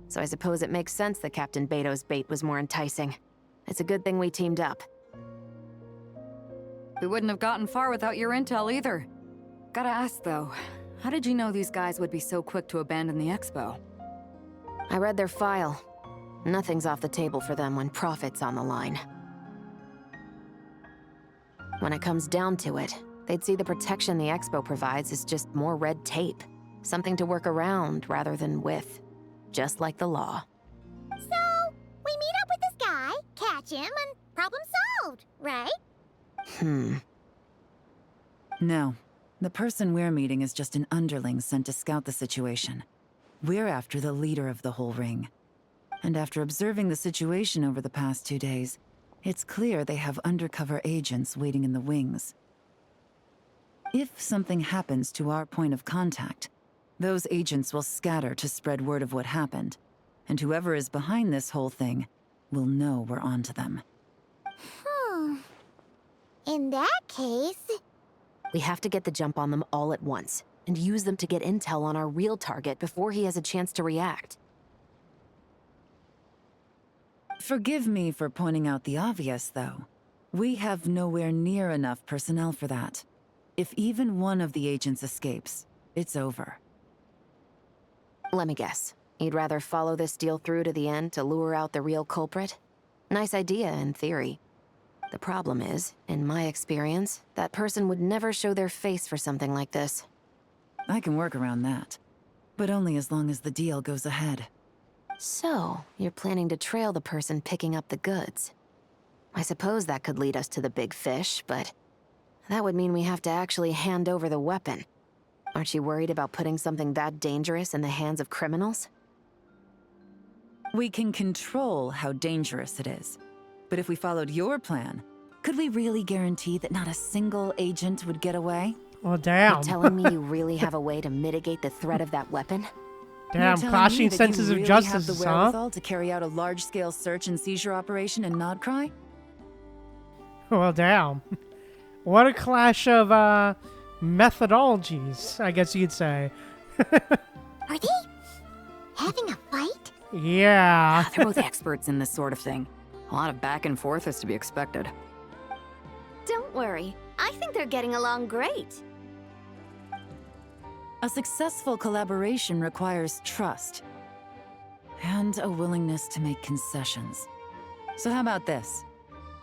So I suppose it makes sense that Captain Beto's bait was more enticing. It's a good thing we teamed up. We wouldn't have gotten far without your intel either. Gotta ask, though, how did you know these guys would be so quick to abandon the expo? I read their file. Nothing's off the table for them when profit's on the line. When it comes down to it, they'd see the protection the expo provides as just more red tape. Something to work around rather than with. Just like the law. So, we meet up with this guy, catch him, and problem solved, right? No. The person we're meeting is just an underling sent to scout the situation. We're after the leader of the whole ring. And after observing the situation over the past 2 days, it's clear they have undercover agents waiting in the wings. If something happens to our point of contact, those agents will scatter to spread word of what happened, and whoever is behind this whole thing will know we're onto them. In that case... We have to get the jump on them all at once, and use them to get intel on our real target before he has a chance to react. Forgive me for pointing out the obvious, though. We have nowhere near enough personnel for that. If even one of the agents escapes, it's over. Let me guess. You'd rather follow this deal through to the end to lure out the real culprit? Nice idea, in theory. The problem is, in my experience, that person would never show their face for something like this. I can work around that. But only as long as the deal goes ahead. So, you're planning to trail the person picking up the goods. I suppose that could lead us to the big fish, but that would mean we have to actually hand over the weapon. Aren't you worried about putting something that dangerous in the hands of criminals? We can control how dangerous it is. But if we followed your plan, could we really guarantee that not a single agent would get away? Well, damn. You're telling me you really have a way to mitigate the threat of that weapon? Damn, clashing senses of justice, have the wherewithal to carry out a large-scale search and seizure operation in Krai? Well, damn. What a clash of methodologies, I guess you'd say. Are they having a fight? Yeah. They're both experts in this sort of thing. A lot of back and forth is to be expected. Don't worry. I think they're getting along great. A successful collaboration requires trust. And a willingness to make concessions. So how about this?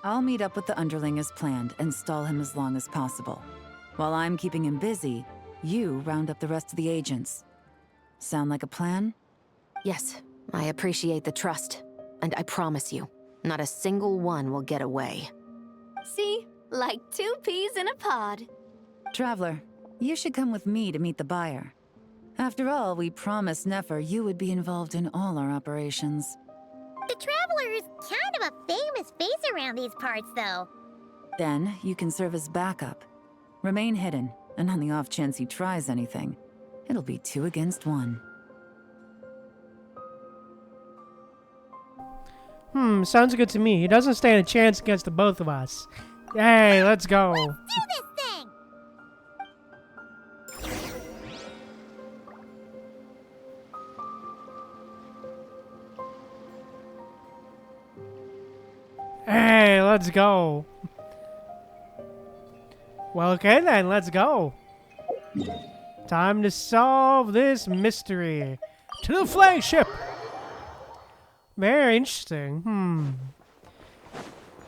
I'll meet up with the underling as planned and stall him as long as possible. While I'm keeping him busy, you round up the rest of the agents. Sound like a plan? Yes, I appreciate the trust. And I promise you, not a single one will get away. See? Like 2 peas in a pod. Traveler, you should come with me to meet the buyer. After all, we promised Nefer you would be involved in all our operations. The Traveler is kind of a famous face around these parts, though. Then, you can serve as backup. Remain hidden, and on the off chance he tries anything, it'll be 2 against 1. Sounds good to me. He doesn't stand a chance against the both of us. Hey, let's go. Let's do this thing! Hey, let's go. Well, okay then, let's go. Time to solve this mystery. To the flagship! Very interesting.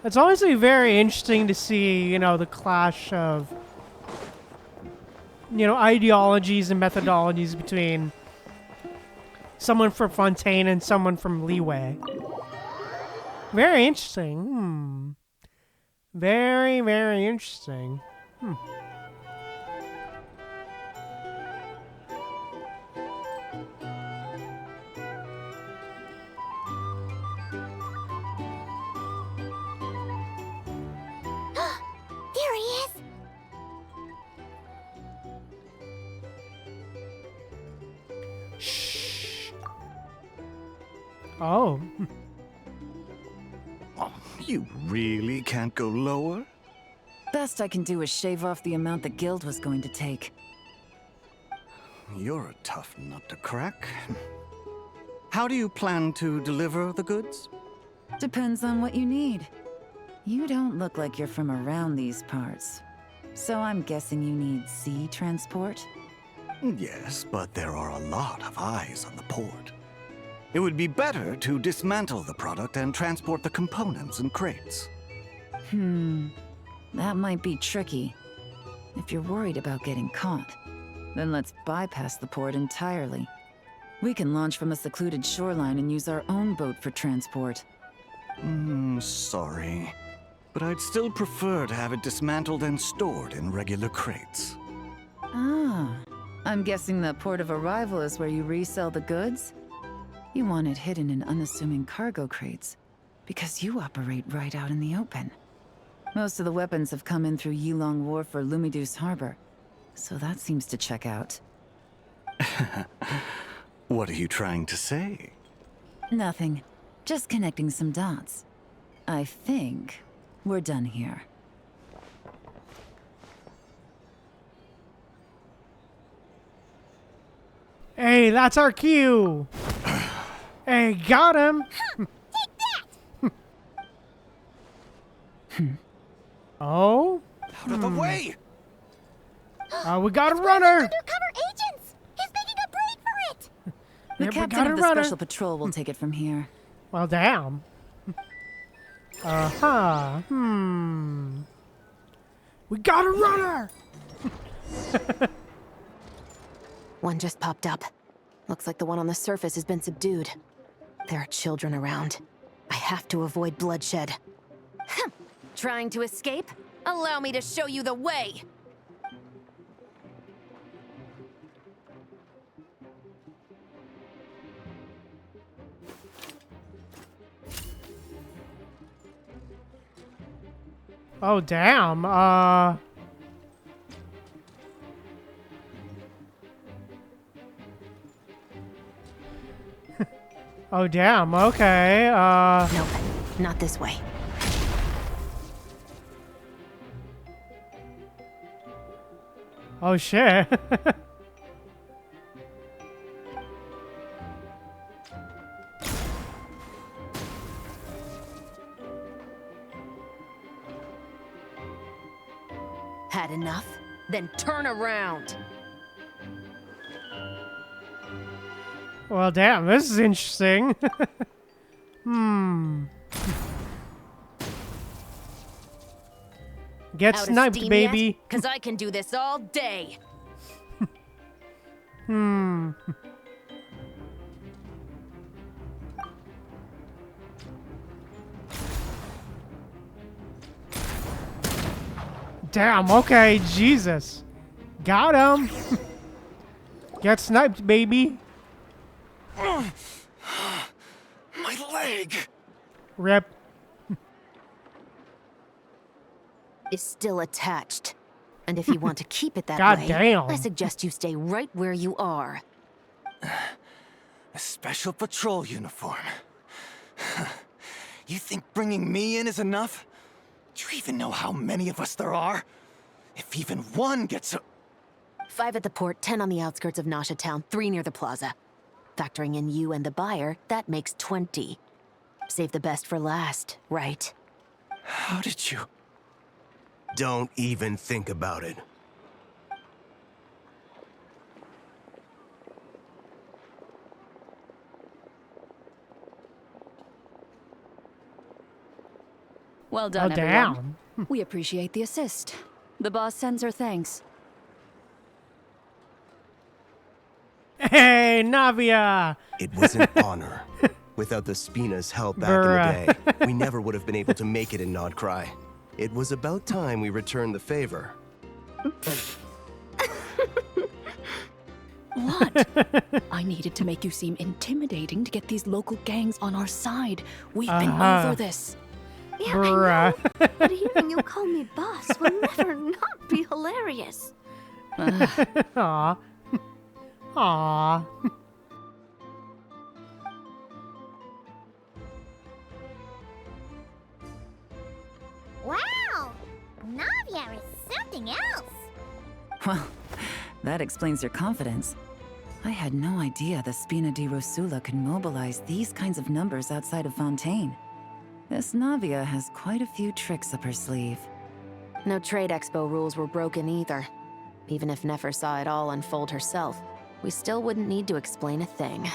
It's honestly very interesting to see, you know, the clash of, you know, ideologies and methodologies between someone from Fontaine and someone from Leeway. Very interesting. Very, very interesting. There he is! Shh. Oh. Oh, you really can't go lower? Best I can do is shave off the amount the guild was going to take. You're a tough nut to crack. How do you plan to deliver the goods? Depends on what you need. You don't look like you're from around these parts. So I'm guessing you need sea transport? Yes, but there are a lot of eyes on the port. It would be better to dismantle the product and transport the components in crates. That might be tricky. If you're worried about getting caught, then let's bypass the port entirely. We can launch from a secluded shoreline and use our own boat for transport. Sorry. but I'd still prefer to have it dismantled and stored in regular crates. Ah, I'm guessing the port of arrival is where you resell the goods? You want it hidden in unassuming cargo crates, because you operate right out in the open. Most of the weapons have come in through Yilong Wharf or Lumiduce Harbor, so that seems to check out. What are you trying to say? Nothing. Just connecting some dots. I think we're done here. Hey, that's our cue. Hey, got him. Oh? Out of the way! We got a runner. Undercover agents! He's making a break for it! The Yeah, we captain got a of the runner. special patrol will take it from here. Well, damn. Uh-huh. We got a runner! One just popped up. Looks like the one on the surface has been subdued. There are children around. I have to avoid bloodshed. Trying to escape? Allow me to show you the way! Oh, damn. Oh, damn. Okay. Nope, not this way. Oh, shit. Had enough? Then turn around! Well, damn. This is interesting. Get Out of sniped, steam baby. Yet? 'Cause I can do this all day! Damn, okay, Jesus. Got him. Get sniped, baby. My leg! Rip. Is still attached. And if you want to keep it that God way, damn. I suggest you stay right where you are. A special patrol uniform. You think bringing me in is enough? Do you even know how many of us there are? If even one gets a... 5 at the port, 10 on the outskirts of Nasha Town, 3 near the plaza. Factoring in you and the buyer, that makes 20. Save the best for last, right? How did you... Don't even think about it. Well done, Oh, everyone. damn. We appreciate the assist. The boss sends her thanks. Hey, Navia. It was an honor. Without the Spina's help back in the day, we never would have been able to make it in Nod Krai. It was about time we returned the favor. What? I needed to make you seem intimidating to get these local gangs on our side. We've been over this. Yeah, I know. But hearing you call me boss will never not be hilarious. Aw. Aw. Wow! Navia is something else! Well, that explains your confidence. I had no idea the Spina di Rosula could mobilize these kinds of numbers outside of Fontaine. This Navia has quite a few tricks up her sleeve. No trade expo rules were broken either. Even if Nefer saw it all unfold herself, we still wouldn't need to explain a thing.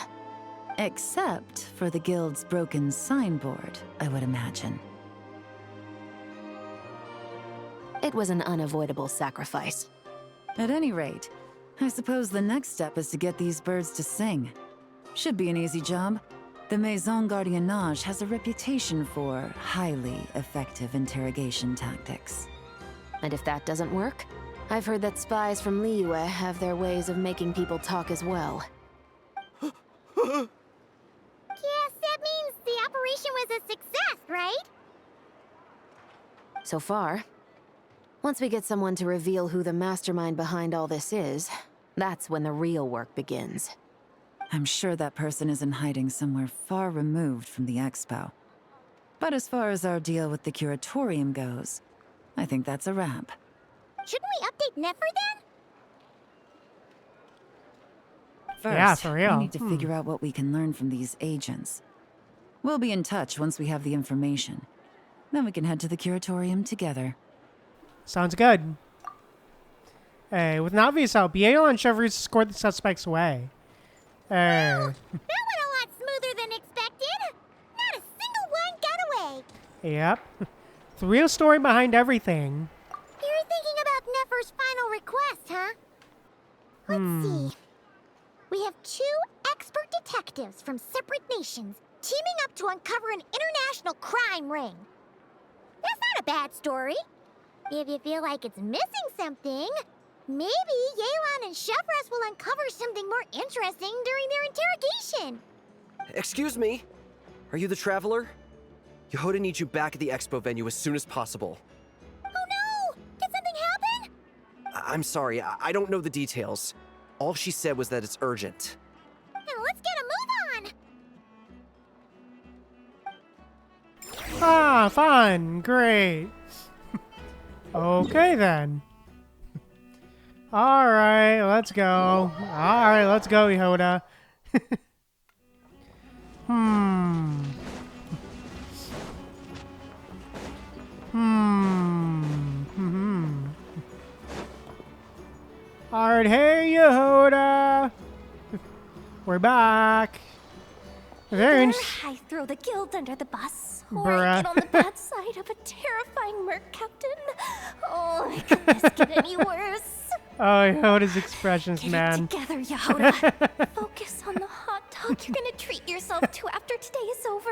Except for the guild's broken signboard, I would imagine. It was an unavoidable sacrifice. At any rate, I suppose the next step is to get these birds to sing. Should be an easy job. The Maison Gardiennage has a reputation for highly effective interrogation tactics. And if that doesn't work, I've heard that spies from Liyue have their ways of making people talk as well. Yes, that means the operation was a success, right? So far. Once we get someone to reveal who the mastermind behind all this is, that's when the real work begins. I'm sure that person is in hiding somewhere far removed from the expo. But as far as our deal with the curatorium goes, I think that's a wrap. Shouldn't we update Nefer then? First, Yeah, for real. we need to figure out what we can learn from these agents. We'll be in touch once we have the information. Then we can head to the curatorium together. Sounds good. Hey, with Navi's help, Yale and Chevrolet escort the suspects away. Hey. That went a lot smoother than expected. Not a single one got away. Yep. The real story behind everything. You're thinking about Nefer's final request, huh? Let's see. We have 2 expert detectives from separate nations teaming up to uncover an international crime ring. That's not a bad story. If you feel like it's missing something, maybe Yelan and Chevras will uncover something more interesting during their interrogation. Excuse me? Are you the traveler? Yehoda needs you back at the expo venue as soon as possible. Oh no! Did something happen? I'm sorry, I don't know the details. All she said was that it's urgent. Then let's get a move on! Ah, fun. Great. Okay, then. Alright, let's go. Alright, let's go, Yehoda. Alright, hey, Yehoda. We're back. Very interesting. I throw the guild under the bus, or Bruh. I get on the bad side of a terrifying merc captain. Oh, could this get any worse? Oh, Yehoda's expressions, Get man. it together, Yehoda. Focus on the hot dog you're gonna treat yourself to after today is over.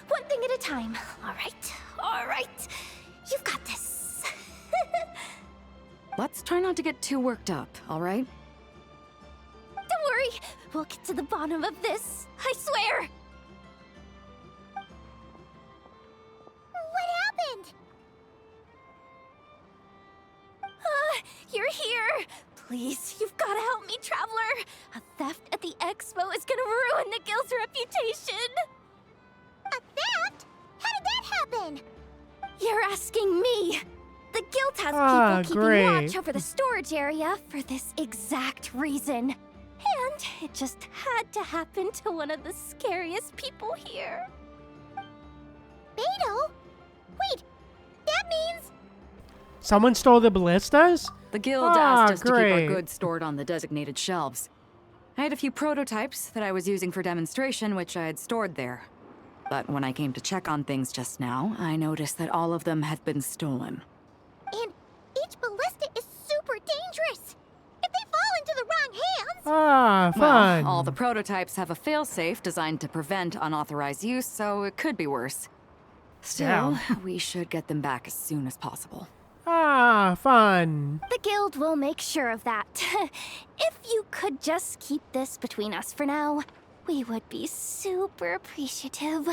One thing at a time. All right. You've got this. Let's try not to get too worked up, all right? Don't worry, we'll get to the bottom of this. I swear. What happened? You're here. Please, you've got to help me, Traveler. A theft at the expo is gonna ruin the guild's reputation. A theft? How did that happen? You're asking me. The guild has Ah, people keeping great. watch over the storage area for this exact reason. And it just had to happen to one of the scariest people here. Beto? Wait, that means... Someone stole the ballistas? The guild Ah, asked us to great. keep our goods stored on the designated shelves. I had a few prototypes that I was using for demonstration, which I had stored there. But when I came to check on things just now, I noticed that all of them had been stolen. And each ballista is super dangerous. If they fall into the wrong hands... Ah, fun. Well, all the prototypes have a failsafe designed to prevent unauthorized use, so it could be worse. Still, we should get them back as soon as possible. Ah, fun. The guild will make sure of that. If you could just keep this between us for now, we would be super appreciative.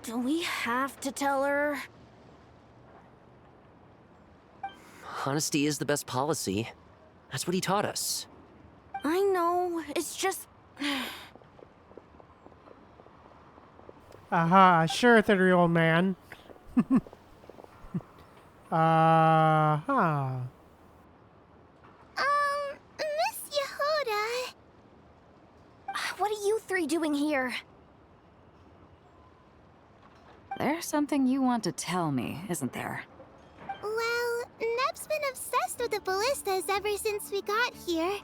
Do we have to tell her? Honesty is the best policy. That's what he taught us. I know, it's just... Aha, sure, 30-year-old man. Miss Yehoda... What are you three doing here? There's something you want to tell me, isn't there? Well, Nep's been obsessed with the ballistas ever since we got here.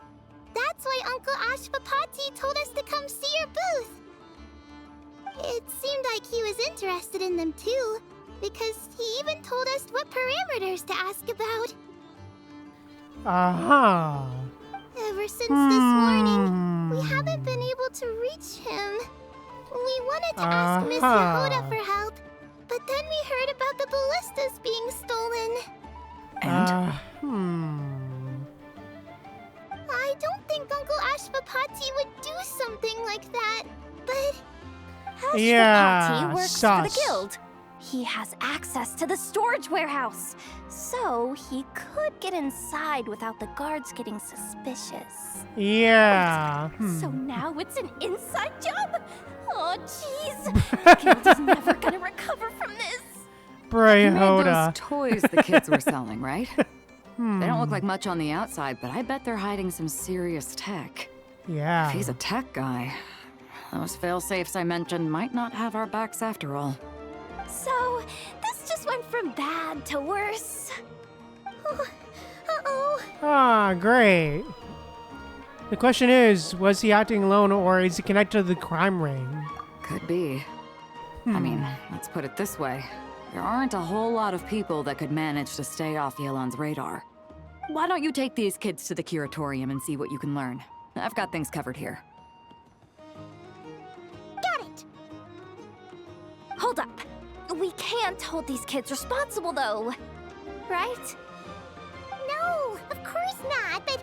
That's why Uncle Ashvapati told us to come see your booth. It seemed like he was interested in them too, because he even told us what parameters to ask about. Aha. Ever since this morning, We haven't been able to reach him. We wanted to ask Miss Yehuda for help, but then we heard about the ballistas being stolen. And? I don't think Uncle Ashvapati would do something like that, but... Ashvapati works for the guild. He has access to the storage warehouse, so he could get inside without the guards getting suspicious. Yeah. Wait, so now it's an inside job? Oh, jeez. The guild is never gonna recover from this. Bray You made Hoda. those toys the kids were selling, right? They don't look like much on the outside, but I bet they're hiding some serious tech. Yeah. If he's a tech guy, those fail-safes I mentioned might not have our backs after all. So, this just went from bad to worse. Uh-oh. Ah, great. The question is, was he acting alone or is he connected to the crime ring? Could be. I mean, let's put it this way. There aren't a whole lot of people that could manage to stay off Yelan's radar. Why don't you take these kids to the curatorium and see what you can learn? I've got things covered here. Got it! Hold up. We can't hold these kids responsible, though. Right? No, of course not, but...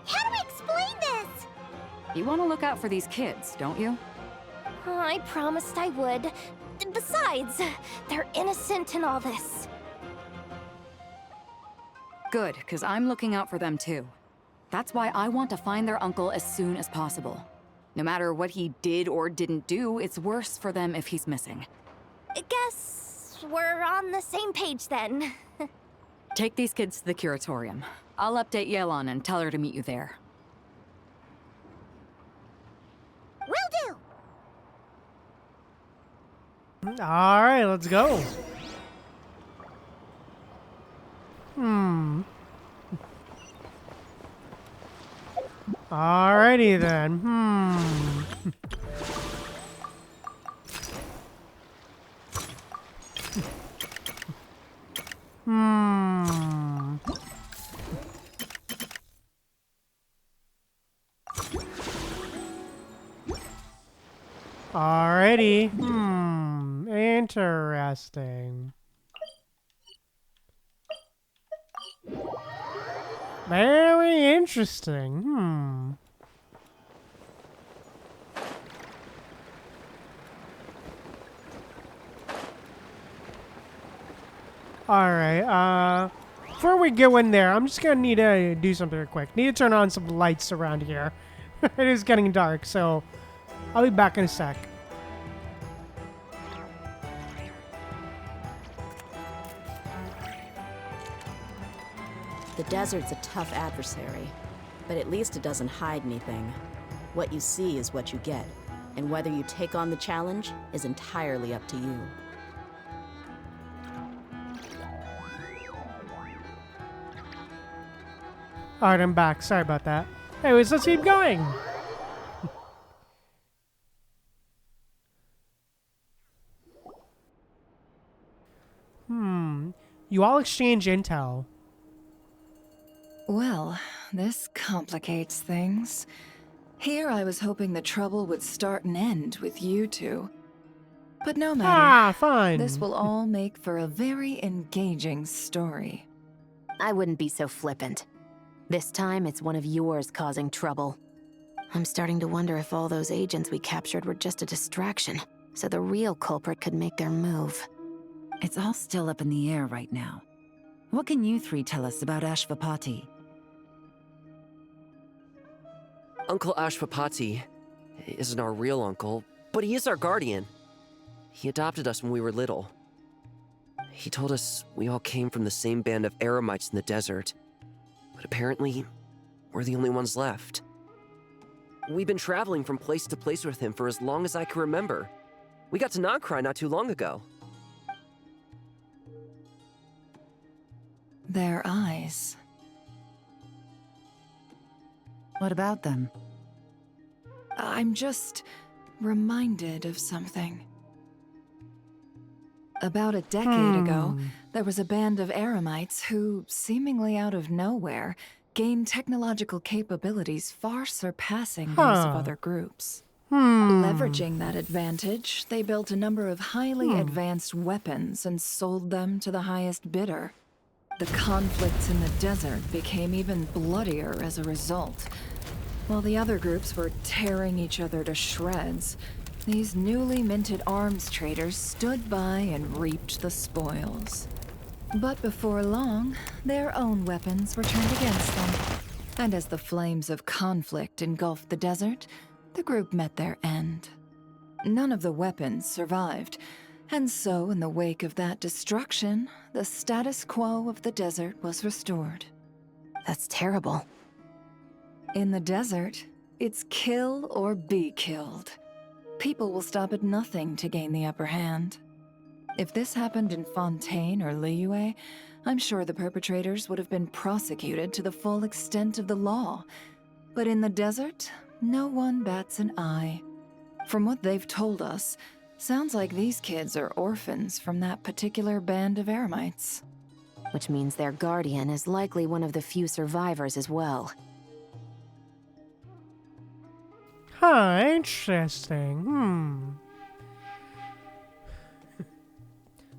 how do I explain this? You want to look out for these kids, don't you? I promised I would. Besides, they're innocent in all this. Good, because I'm looking out for them too. That's why I want to find their uncle as soon as possible. No matter what he did or didn't do, it's worse for them if he's missing. I guess we're on the same page then. Take these kids to the curatorium. I'll update Yelan and tell her to meet you there. Will do! Alright, let's go. Alrighty then. Alrighty. Interesting. Very interesting. Alright, before we go in there, I'm just gonna need to do something real quick. Need to turn on some lights around here. It is getting dark, so I'll be back in a sec. The desert's a tough adversary, but at least it doesn't hide anything. What you see is what you get, and whether you take on the challenge is entirely up to you. Alright, I'm back. Sorry about that. Anyways, let's keep going. You all exchange intel. Well, this complicates things. Here I was hoping the trouble would start and end with you two. But no matter. Fine. This will all make for a very engaging story. I wouldn't be so flippant. This time, it's one of yours causing trouble. I'm starting to wonder if all those agents we captured were just a distraction, so the real culprit could make their move. It's all still up in the air right now. What can you three tell us about Ashvapati? Uncle Ashvapati isn't our real uncle, but he is our guardian. He adopted us when we were little. He told us we all came from the same band of Eremites in the desert, but apparently, we're the only ones left. We've been traveling from place to place with him for as long as I can remember. We got to Krai not too long ago. Their eyes. What about them? I'm just reminded of something. About a decade ago, there was a band of Eremites who, seemingly out of nowhere, gained technological capabilities far surpassing those of other groups. Leveraging that advantage, they built a number of highly advanced weapons and sold them to the highest bidder. The conflicts in the desert became even bloodier as a result. While the other groups were tearing each other to shreds, these newly minted arms traders stood by and reaped the spoils. But before long, their own weapons were turned against them. And as the flames of conflict engulfed the desert, the group met their end. None of the weapons survived, and so in the wake of that destruction, the status quo of the desert was restored. That's terrible. In the desert, it's kill or be killed. People will stop at nothing to gain the upper hand. If this happened in Fontaine or Liyue, I'm sure the perpetrators would have been prosecuted to the full extent of the law. But in the desert, no one bats an eye. From what they've told us, sounds like these kids are orphans from that particular band of eremites. Which means their guardian is likely one of the few survivors as well. Huh, interesting.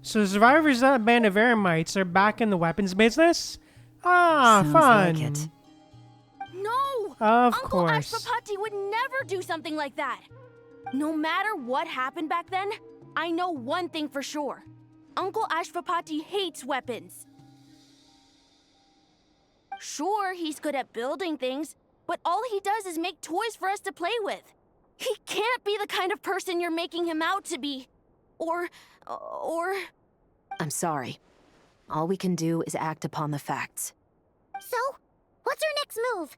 So the survivors of that band of eremites are back in the weapons business? Ah, Sounds fun. like it. No! Of Uncle course. Ashpapati would never do something like that. No matter what happened back then, I know one thing for sure. Uncle Ashpapati hates weapons. Sure, he's good at building things, but all he does is make toys for us to play with. He can't be the kind of person you're making him out to be. Or... I'm sorry. All we can do is act upon the facts. So, what's our next move?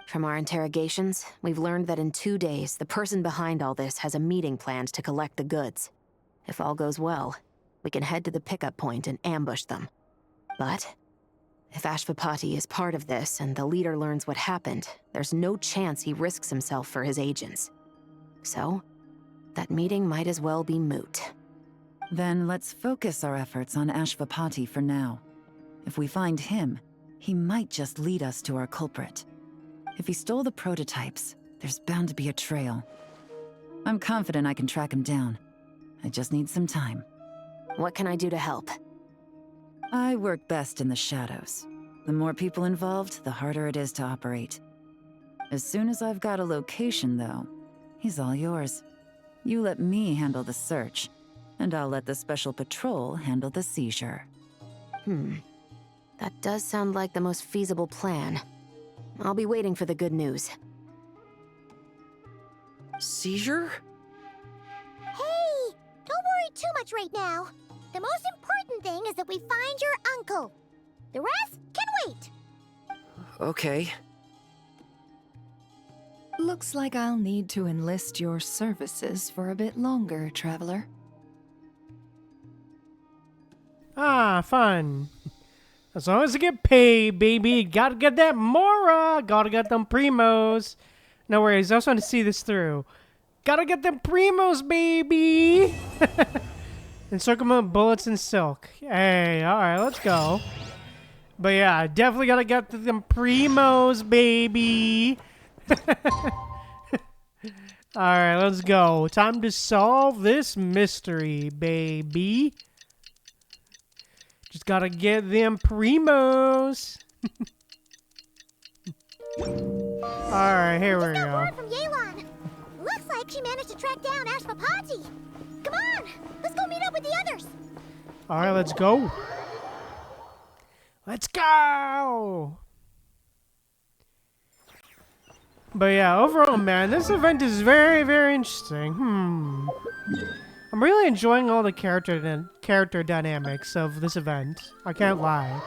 From our interrogations, we've learned that in 2 days, the person behind all this has a meeting planned to collect the goods. If all goes well, we can head to the pickup point and ambush them. But if Ashpapati is part of this and the leader learns what happened, there's no chance he risks himself for his agents. So, that meeting might as well be moot. Then let's focus our efforts on Ashpapati for now. If we find him, he might just lead us to our culprit. If he stole the prototypes, there's bound to be a trail. I'm confident I can track him down. I just need some time. What can I do to help? I work best in the shadows. The more people involved, the harder it is to operate. As soon as I've got a location, though, he's all yours. You let me handle the search, and I'll let the special patrol handle the seizure. That does sound like the most feasible plan. I'll be waiting for the good news. Seizure? Hey, don't worry too much right now. The most important thing is that we find your uncle. The rest can wait. Okay. Looks like I'll need to enlist your services for a bit longer, traveler. Ah, fun. As long as I get paid, baby. Gotta get that Mora. Gotta get them primos. No worries, I just want to see this through. Gotta get them primos, baby. Encirclement bullets and silk. Hey, alright, let's go. But yeah, definitely gotta get them primos, baby. Alright, let's go. Time to solve this mystery, baby. Just gotta get them primos. Alright, here we go. Word from Yelan. Looks like she managed to track down Ashpapati. Come on, let's go meet up with the others. Alright, let's go. Let's go! But yeah, overall, man, this event is very, very interesting. I'm really enjoying all the character dynamics of this event. I can't lie.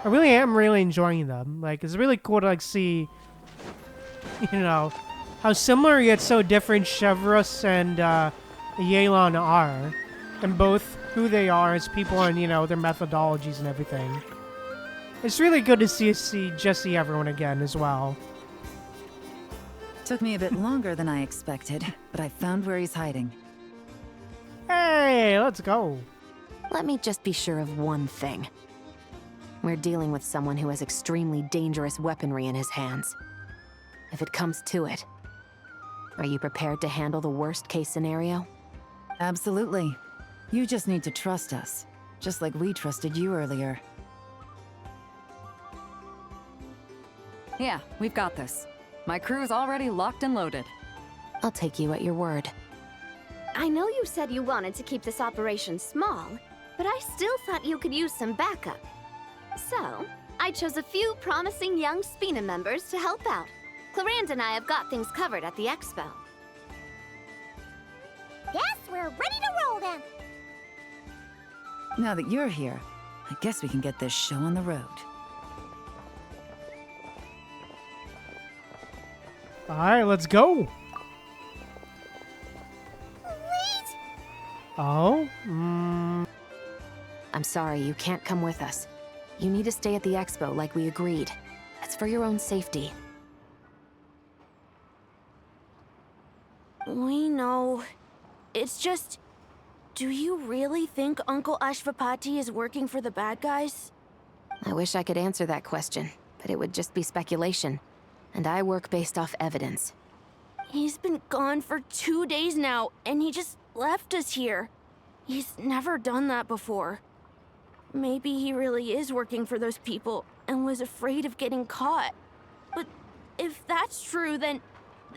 I really am really enjoying them. Like, it's really cool to like see, you know, how similar yet so different Chevrolet and Yelan are, and both who they are as people and, you know, their methodologies and everything. It's really good to see Jesse everyone again as well. Took me a bit longer than I expected, but I found where he's hiding. Hey, let's go. Let me just be sure of one thing. We're dealing with someone who has extremely dangerous weaponry in his hands. If it comes to it, are you prepared to handle the worst-case scenario? Absolutely. You just need to trust us, just like we trusted you earlier. Yeah, we've got this. My crew's already locked and loaded. I'll take you at your word. I know you said you wanted to keep this operation small, but I still thought you could use some backup. So, I chose a few promising young Spina members to help out. Clarande and I have got things covered at the expo. Yes, we're ready to roll then. Now that you're here, I guess we can get this show on the road. Alright, let's go. Wait! Oh? I'm sorry, you can't come with us. You need to stay at the expo like we agreed. It's for your own safety. We know. It's just... Do you really think Uncle Ashvapati is working for the bad guys? I wish I could answer that question, but it would just be speculation. And I work based off evidence. He's been gone for 2 days now, and he just left us here. He's never done that before. Maybe he really is working for those people and was afraid of getting caught. But if that's true, then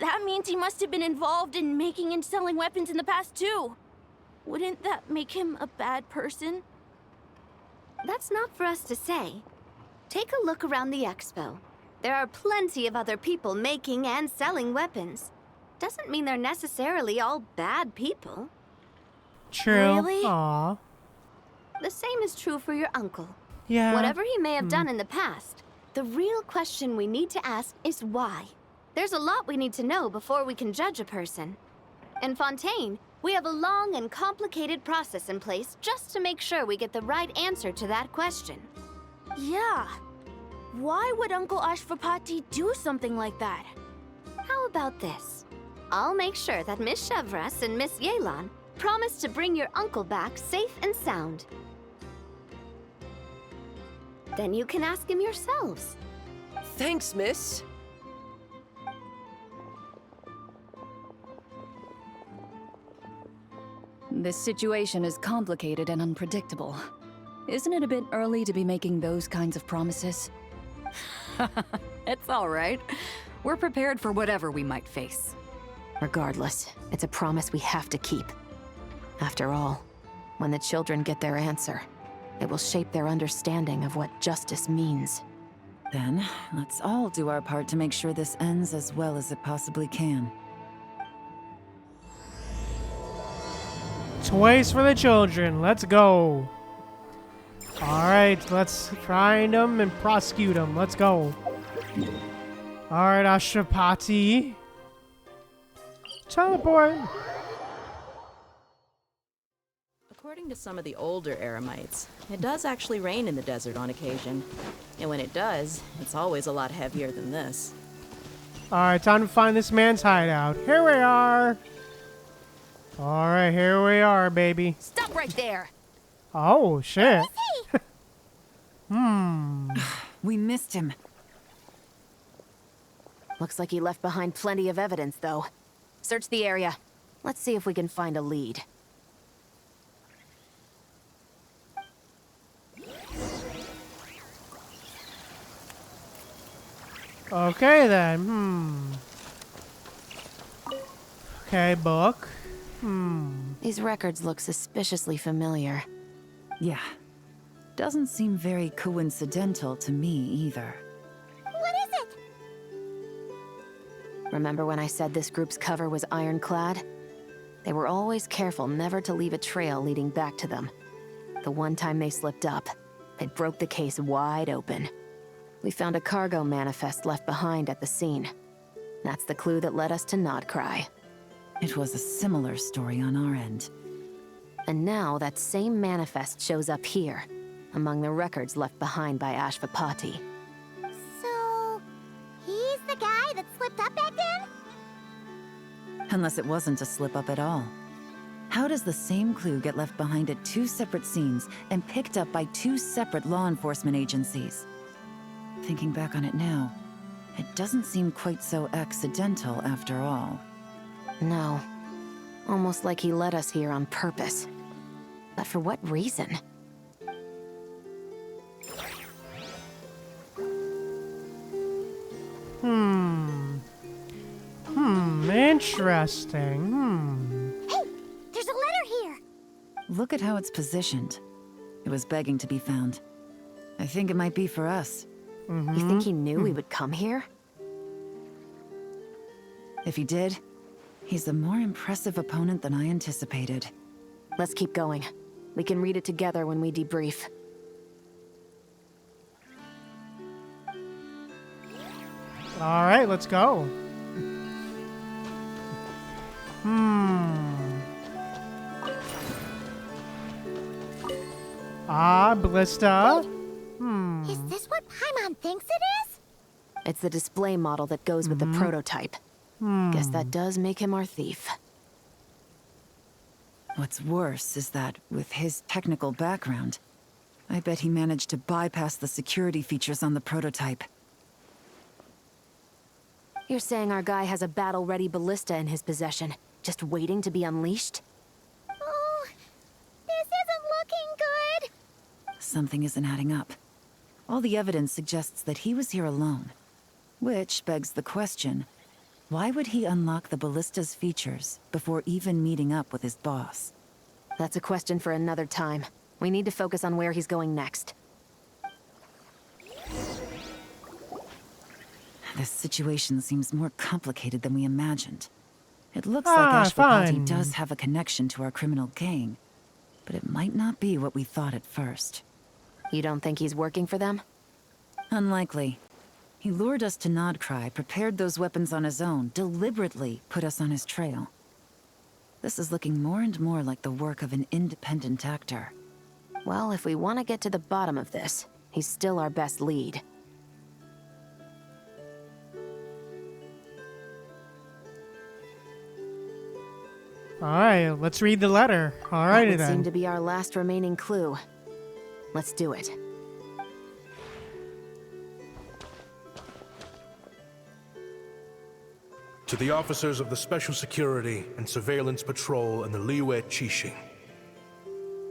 that means he must have been involved in making and selling weapons in the past too. Wouldn't that make him a bad person? That's not for us to say. Take a look around the expo. There are plenty of other people making and selling weapons. Doesn't mean they're necessarily all bad people. True. Really? Aw. The same is true for your uncle. Yeah. Whatever he may have done in the past, the real question we need to ask is why. There's a lot we need to know before we can judge a person. In Fontaine, we have a long and complicated process in place just to make sure we get the right answer to that question. Yeah. Why would Uncle Ashvapati do something like that? How about this? I'll make sure that Miss Chevras and Miss Yelan promise to bring your uncle back safe and sound. Then you can ask him yourselves. Thanks, miss. This situation is complicated and unpredictable. Isn't it a bit early to be making those kinds of promises? It's all right. We're prepared for whatever we might face. Regardless, it's a promise we have to keep. After all, when the children get their answer, it will shape their understanding of what justice means. Then, let's all do our part to make sure this ends as well as it possibly can. Toys for the children. Let's go. Alright, let's find them and prosecute them. Let's go. Alright, Ashvapati. Teleport. According to some of the older Eremites, it does actually rain in the desert on occasion. And when it does, it's always a lot heavier than this. Alright, time to find this man's hideout. Here we are. Alright, here we are, baby. Stop right there! Oh, shit. We missed him. Looks like he left behind plenty of evidence, though. Search the area. Let's see if we can find a lead. Okay, then. Okay, book. These records look suspiciously familiar. Yeah. Doesn't seem very coincidental to me either. What is it? Remember when I said this group's cover was ironclad? They were always careful never to leave a trail leading back to them. The one time they slipped up, it broke the case wide open. We found a cargo manifest left behind at the scene. That's the clue that led us to Krai. It was a similar story on our end. And now that same manifest shows up here, among the records left behind by Ashvapati. So, he's the guy that slipped up back then? Unless it wasn't a slip-up at all. How does the same clue get left behind at 2 separate scenes and picked up by 2 separate law enforcement agencies? Thinking back on it now, it doesn't seem quite so accidental after all. No. Almost like he led us here on purpose. But for what reason? Interesting. Hey, there's a letter here. Look at how it's positioned. It was begging to be found. I think it might be for us. You think he knew we would come here? If he did, he's a more impressive opponent than I anticipated. Let's keep going. We can read it together when we debrief. All right, let's go. Ballista. Is this what Paimon thinks it is? It's the display model that goes with the prototype. Guess that does make him our thief. What's worse is that, with his technical background, I bet he managed to bypass the security features on the prototype. You're saying our guy has a battle-ready ballista in his possession, just waiting to be unleashed? Oh, this isn't looking good. Something isn't adding up. All the evidence suggests that he was here alone. Which begs the question, why would he unlock the ballista's features before even meeting up with his boss? That's a question for another time. We need to focus on where he's going next. This situation seems more complicated than we imagined. It looks like Ashwapati does have a connection to our criminal gang, but it might not be what we thought at first. You don't think he's working for them? Unlikely. He lured us to Nodkrai, prepared those weapons on his own, deliberately put us on his trail. This is looking more and more like the work of an independent actor. Well, if we want to get to the bottom of this, he's still our best lead. All right, let's read the letter. All righty then. That would seem to be our last remaining clue. Let's do it. To the officers of the Special Security and Surveillance Patrol and the Liyue Qixing,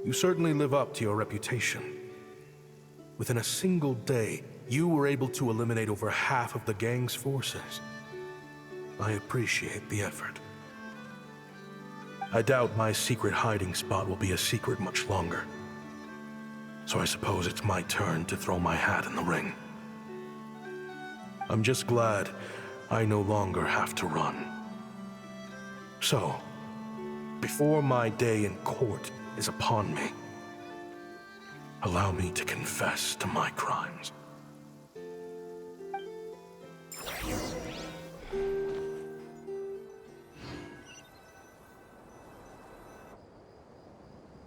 you certainly live up to your reputation. Within a single day, you were able to eliminate over half of the gang's forces. I appreciate the effort. I doubt my secret hiding spot will be a secret much longer. So I suppose it's my turn to throw my hat in the ring. I'm just glad I no longer have to run. So, before my day in court is upon me, allow me to confess to my crimes.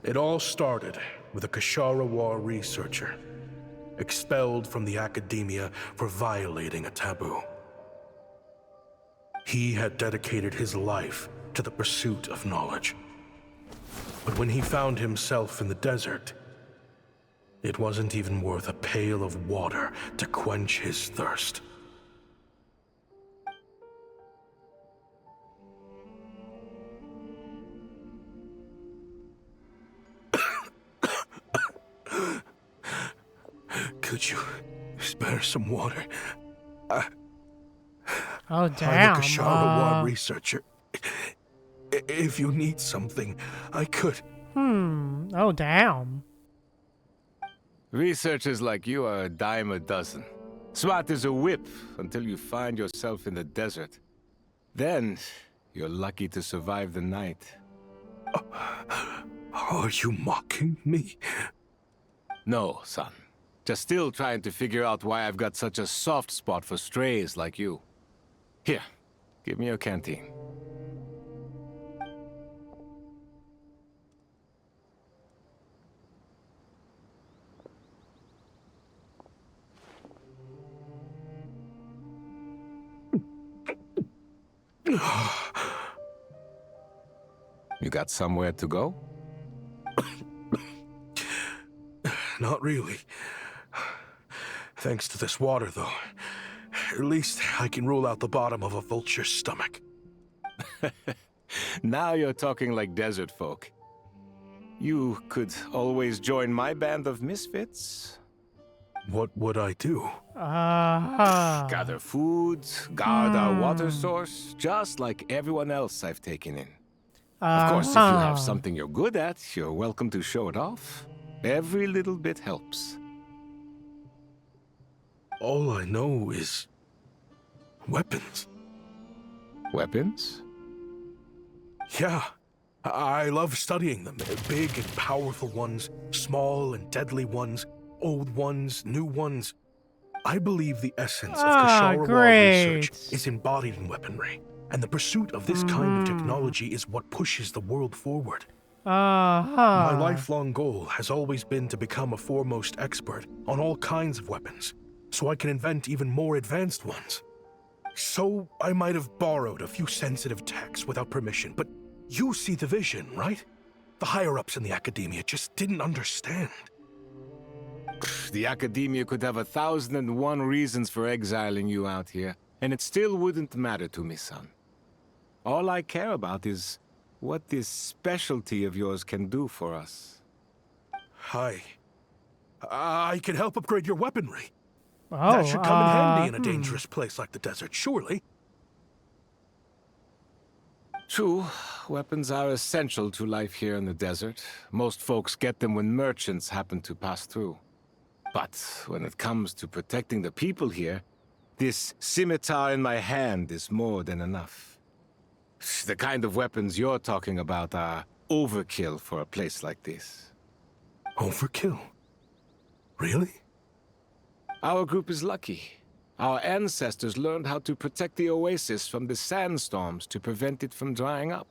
It all started with a Kashara War researcher, expelled from the academia for violating a taboo. He had dedicated his life to the pursuit of knowledge. But when he found himself in the desert, it wasn't even worth a pail of water to quench his thirst. Could you spare some water? Oh, damn. I'm a Kashara War researcher. If you need something, I could. Oh, damn. Researchers like you are a dime a dozen. Smart as a whip until you find yourself in the desert. Then, you're lucky to survive the night. Are you mocking me? No, son. Just still trying to figure out why I've got such a soft spot for strays like you. Here, give me your canteen. You got somewhere to go? Not really. Thanks to this water, though. At least I can rule out the bottom of a vulture's stomach. Now you're talking like desert folk. You could always join my band of misfits. What would I do? Gather food, guard our water source, just like everyone else I've taken in. Of course, if you have something you're good at, you're welcome to show it off. Every little bit helps. All I know is weapons. Weapons? Yeah. I love studying them. Big and powerful ones, small and deadly ones, old ones, new ones. I believe the essence of Kasharawa research is embodied in weaponry, and the pursuit of this kind of technology is what pushes the world forward. My lifelong goal has always been to become a foremost expert on all kinds of weapons, so I can invent even more advanced ones. So I might have borrowed a few sensitive techs without permission, but you see the vision, right? The higher-ups in the academia just didn't understand. The academia could have 1,001 reasons for exiling you out here, and it still wouldn't matter to me, son. All I care about is what this specialty of yours can do for us. I can help upgrade your weaponry. That should come in handy in a dangerous place like the desert, surely. True, weapons are essential to life here in the desert. Most folks get them when merchants happen to pass through. But when it comes to protecting the people here, this scimitar in my hand is more than enough. The kind of weapons you're talking about are overkill for a place like this. Overkill? Really? Our group is lucky. Our ancestors learned how to protect the oasis from the sandstorms to prevent it from drying up.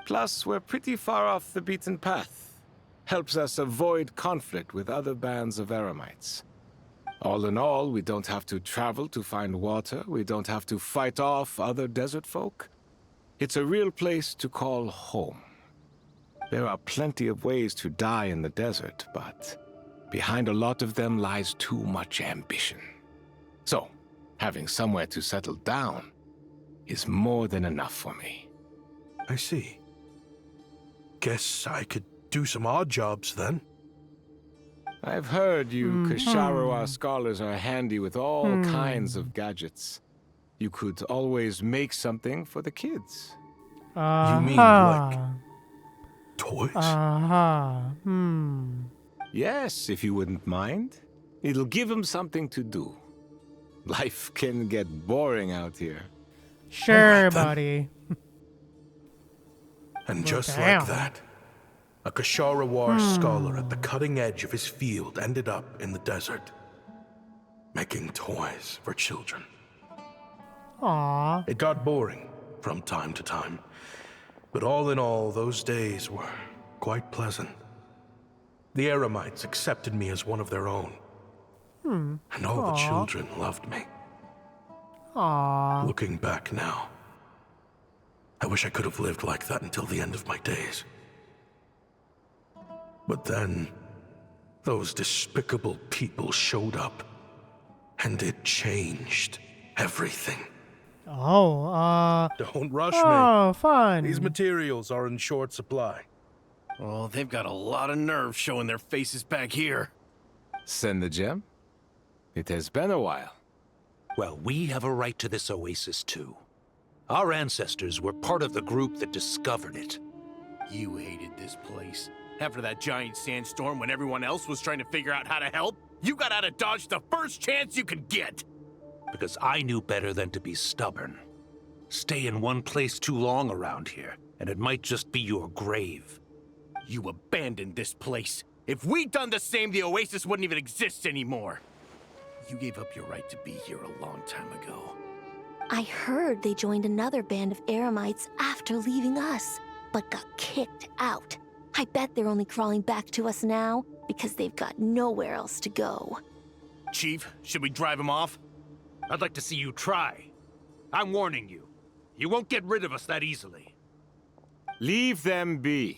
Plus, we're pretty far off the beaten path. Helps us avoid conflict with other bands of Eremites. All in all, we don't have to travel to find water. We don't have to fight off other desert folk. It's a real place to call home. There are plenty of ways to die in the desert, but behind a lot of them lies too much ambition. So, having somewhere to settle down is more than enough for me. I see. Guess I could do some odd jobs then. I've heard you Kasharawa scholars are handy with all kinds of gadgets. You could always make something for the kids. You mean like toys? Yes, if you wouldn't mind. It'll give them something to do. Life can get boring out here. Sure, buddy. And just like that, a Kashara scholar at the cutting edge of his field ended up in the desert, making toys for children. Aww. It got boring from time to time, but all in all, those days were quite pleasant. The Eremites accepted me as one of their own, and all the children loved me. Aww. Looking back now, I wish I could have lived like that until the end of my days. But then, those despicable people showed up, and it changed everything. Don't rush me. Oh, fun. These materials are in short supply. Oh, they've got a lot of nerve showing their faces back here. Send the gem? It has been a while. Well, we have a right to this oasis, too. Our ancestors were part of the group that discovered it. You hated this place. After that giant sandstorm when everyone else was trying to figure out how to help, you got out of Dodge the first chance you could get. Because I knew better than to be stubborn. Stay in one place too long around here, and it might just be your grave. You abandoned this place. If we'd done the same, the oasis wouldn't even exist anymore. You gave up your right to be here a long time ago. I heard they joined another band of Eremites after leaving us, but got kicked out. I bet they're only crawling back to us now because they've got nowhere else to go. Chief, should we drive him off? I'd like to see you try. I'm warning you. You won't get rid of us that easily. Leave them be.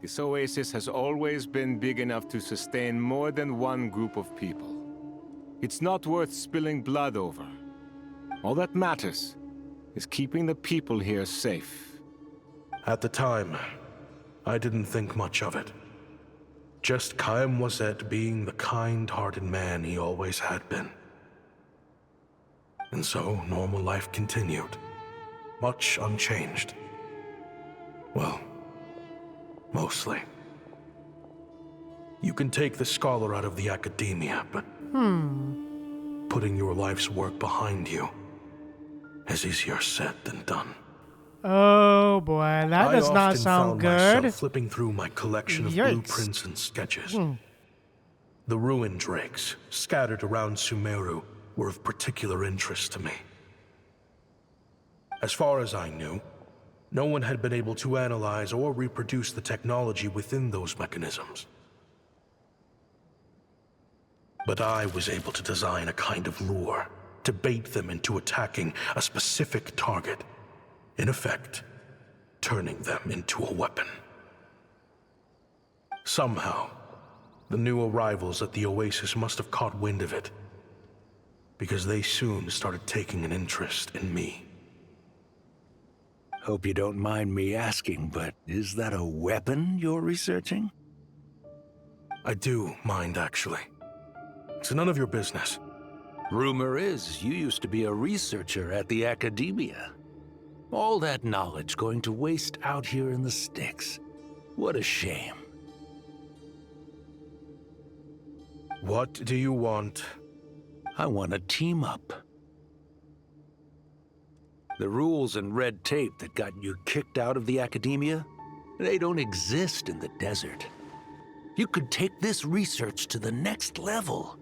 This oasis has always been big enough to sustain more than one group of people. It's not worth spilling blood over. All that matters is keeping the people here safe. At the time, I didn't think much of it. Just Chaim Wazet being the kind-hearted man he always had been. And so, normal life continued. Much unchanged. Well, mostly. You can take the scholar out of the academia, but putting your life's work behind you is easier said than done. Oh boy, that does not sound good. I often found myself flipping through my collection of blueprints and sketches. The ruin drakes scattered around Sumeru were of particular interest to me. As far as I knew, no one had been able to analyze or reproduce the technology within those mechanisms. But I was able to design a kind of lure to bait them into attacking a specific target, in effect, turning them into a weapon. Somehow, the new arrivals at the oasis must have caught wind of it, because they soon started taking an interest in me. Hope you don't mind me asking, but is that a weapon you're researching? I do mind, actually. It's none of your business. Rumor is you used to be a researcher at the academia. All that knowledge going to waste out here in the sticks. What a shame. What do you want? I want to team up. The rules and red tape that got you kicked out of the academia, they don't exist in the desert. You could take this research to the next level.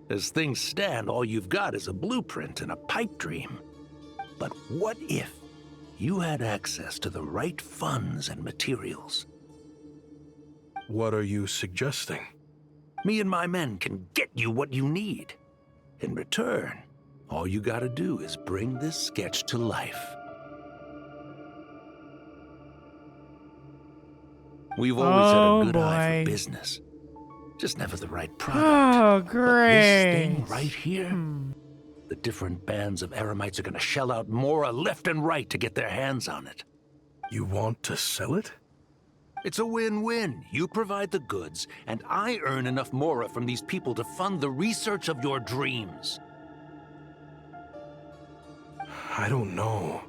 As things stand, all you've got is a blueprint and a pipe dream. But what if you had access to the right funds and materials? What are you suggesting? Me and my men can get you what you need. In return, all you gotta do is bring this sketch to life. We've always had a good eye for business. Just never the right product. Oh, great. But this thing right here, the different bands of Eremites are gonna shell out Mora left and right to get their hands on it. You want to sell it? It's a win-win. You provide the goods, and I earn enough Mora from these people to fund the research of your dreams. I don't know.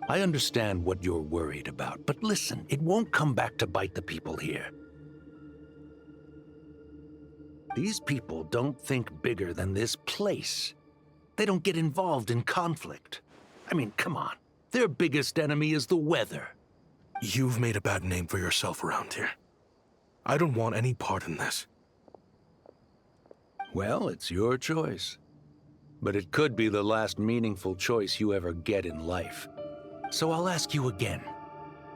I understand what you're worried about, but listen, it won't come back to bite the people here. These people don't think bigger than this place. They don't get involved in conflict. I mean, come on. Their biggest enemy is the weather. You've made a bad name for yourself around here. I don't want any part in this. Well, it's your choice. But it could be the last meaningful choice you ever get in life. So I'll ask you again.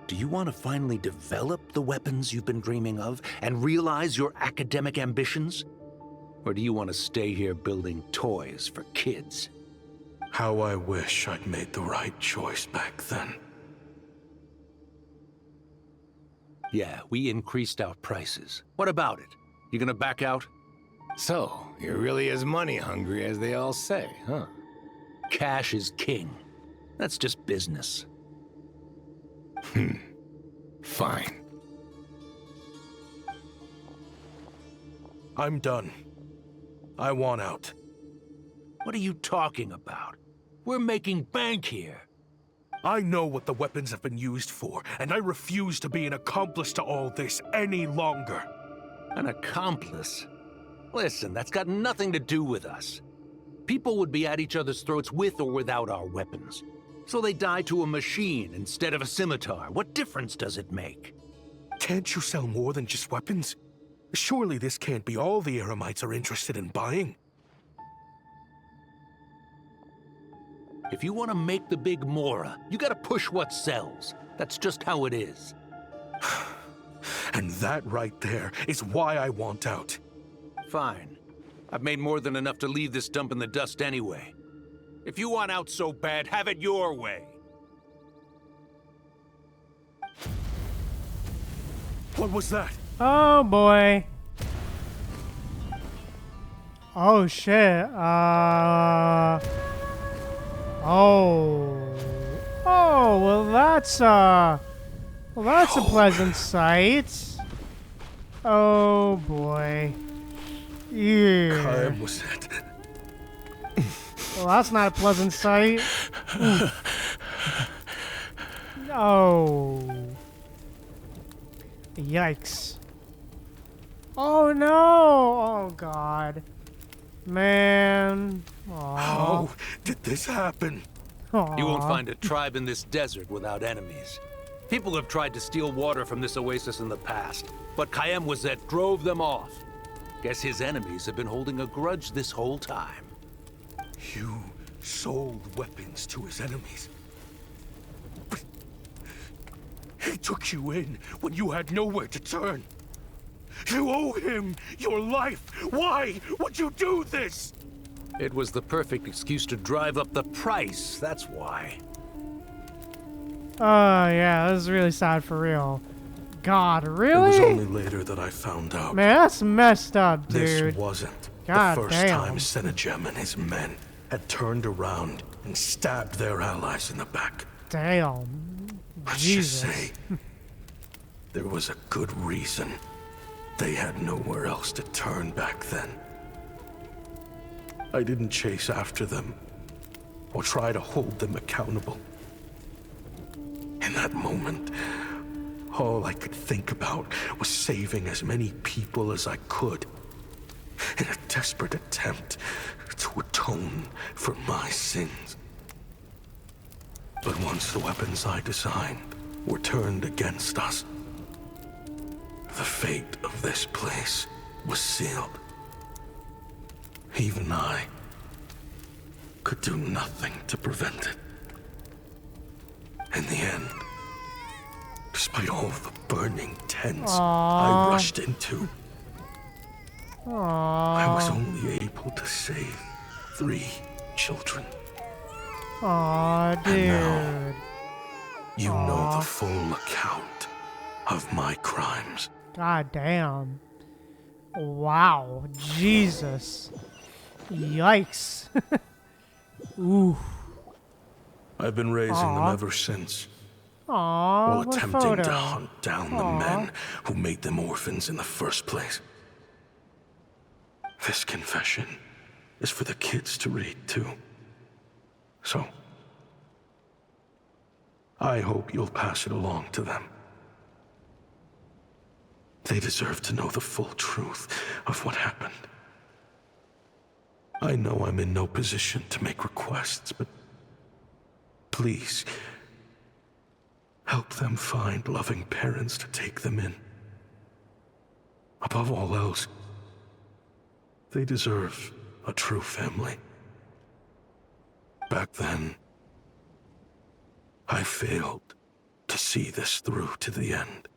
Do you want to finally develop the weapons you've been dreaming of and realize your academic ambitions? Or do you want to stay here building toys for kids? How I wish I'd made the right choice back then. Yeah, we increased our prices. What about it? You gonna back out? So, you're really as money hungry as they all say, huh? Cash is king. That's just business. Fine. I'm done. I want out. What are you talking about? We're making bank here. I know what the weapons have been used for, and I refuse to be an accomplice to all this any longer. An accomplice? Listen, that's got nothing to do with us. People would be at each other's throats with or without our weapons. So they die to a machine instead of a scimitar. What difference does it make? Can't you sell more than just weapons? Surely this can't be all the Eremites are interested in buying. If you want to make the big Mora, you gotta push what sells. That's just how it is. And that right there is why I want out. Fine. I've made more than enough to leave this dump in the dust anyway. If you want out so bad, have it your way. What was that? Oh boy. Oh shit. Oh. Oh, well that's a pleasant sight. Oh boy. Yeah. Was it? Well, that's not a pleasant sight. Oh. Yikes. Oh no! Oh god. Man. Aww. How did this happen? Aww. You won't find a tribe in this desert without enemies. People have tried to steal water from this oasis in the past, but Krai drove them off. Guess his enemies have been holding a grudge this whole time. You sold weapons to his enemies. He took you in when you had nowhere to turn. You owe him your life. Why would you do this? It was the perfect excuse to drive up the price, that's why. Oh yeah, this is really sad for real. God, really? It was only later that I found out. Man, that's messed up, dude. This wasn't God the first damn. time Senegem and his men had turned around and stabbed their allies in the back. Damn. Let's Jesus. just say, there was a good reason. They had nowhere else to turn back then. I didn't chase after them or try to hold them accountable. In that moment, all I could think about was saving as many people as I could in a desperate attempt to atone for my sins. But once the weapons I designed were turned against us, the fate of this place was sealed. Even I could do nothing to prevent it. In the end, despite all the burning tents I rushed into, I was only able to save 3 children. Aw, dude. And now, you know the full account of my crimes. God damn. Wow. Jesus. Yikes. Ooh. I've been raising them ever since. Aww, while what attempting photo? to hunt down the men who made them orphans in the first place. This confession is for the kids to read too. So, I hope you'll pass it along to them. They deserve to know the full truth of what happened. I know I'm in no position to make requests, but please, help them find loving parents to take them in. Above all else, they deserve a true family. Back then, I failed to see this through to the end.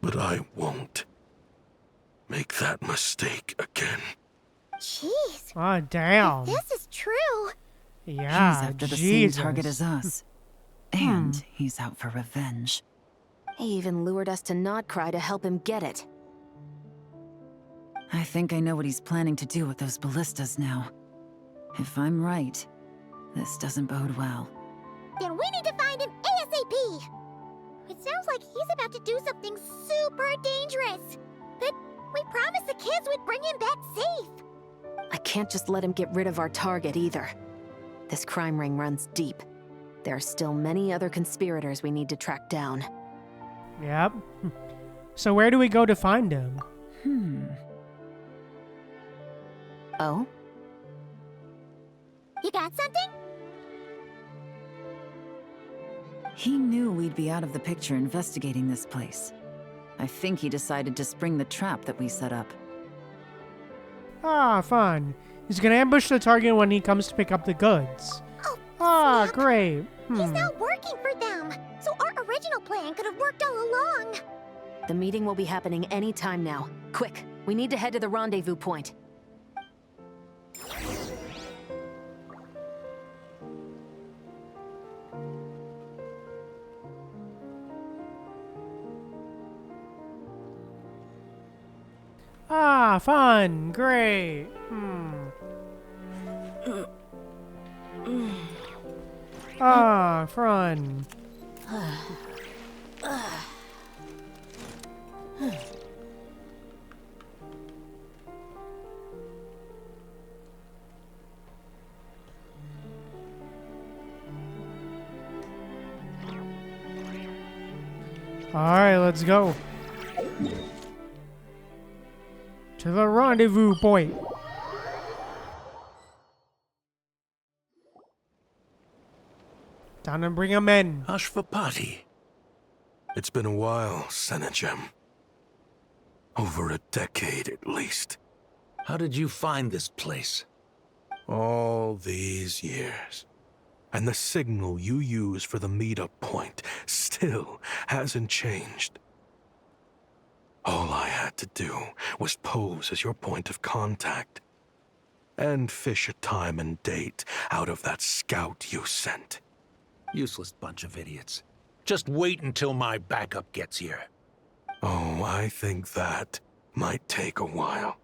But I won't make that mistake again. Jeez. Oh, damn. If this is true. Yeah, He's after the Jesus. same target as us. And he's out for revenge. He even lured us to Krai to help him get it. I think I know what he's planning to do with those ballistas now. If I'm right, this doesn't bode well. Then we need to find him ASAP. It sounds like he's about to do something super dangerous. But we promised the kids we'd bring him back safe. I can't just let him get rid of our target either. This crime ring runs deep. There are still many other conspirators we need to track down. Yep. So where do we go to find him? Oh? You got something? He knew we'd be out of the picture investigating this place. I think he decided to spring the trap that we set up. Ah, fun. He's gonna ambush the target when he comes to pick up the goods. Ah, great. He's not working for them. So our original plan could have worked all along. The meeting will be happening any time now. Quick, we need to head to the rendezvous point. Ah, fun. Great. Ah, fun. Alright, let's go. To the rendezvous point. Time to bring him in. Ashvapati. It's been a while, Senegem. Over a decade at least. How did you find this place? All these years. And the signal you use for the meetup point still hasn't changed. All I had to do was pose as your point of contact. And fish a time and date out of that scout you sent. Useless bunch of idiots. Just wait until my backup gets here. Oh, I think that might take a while.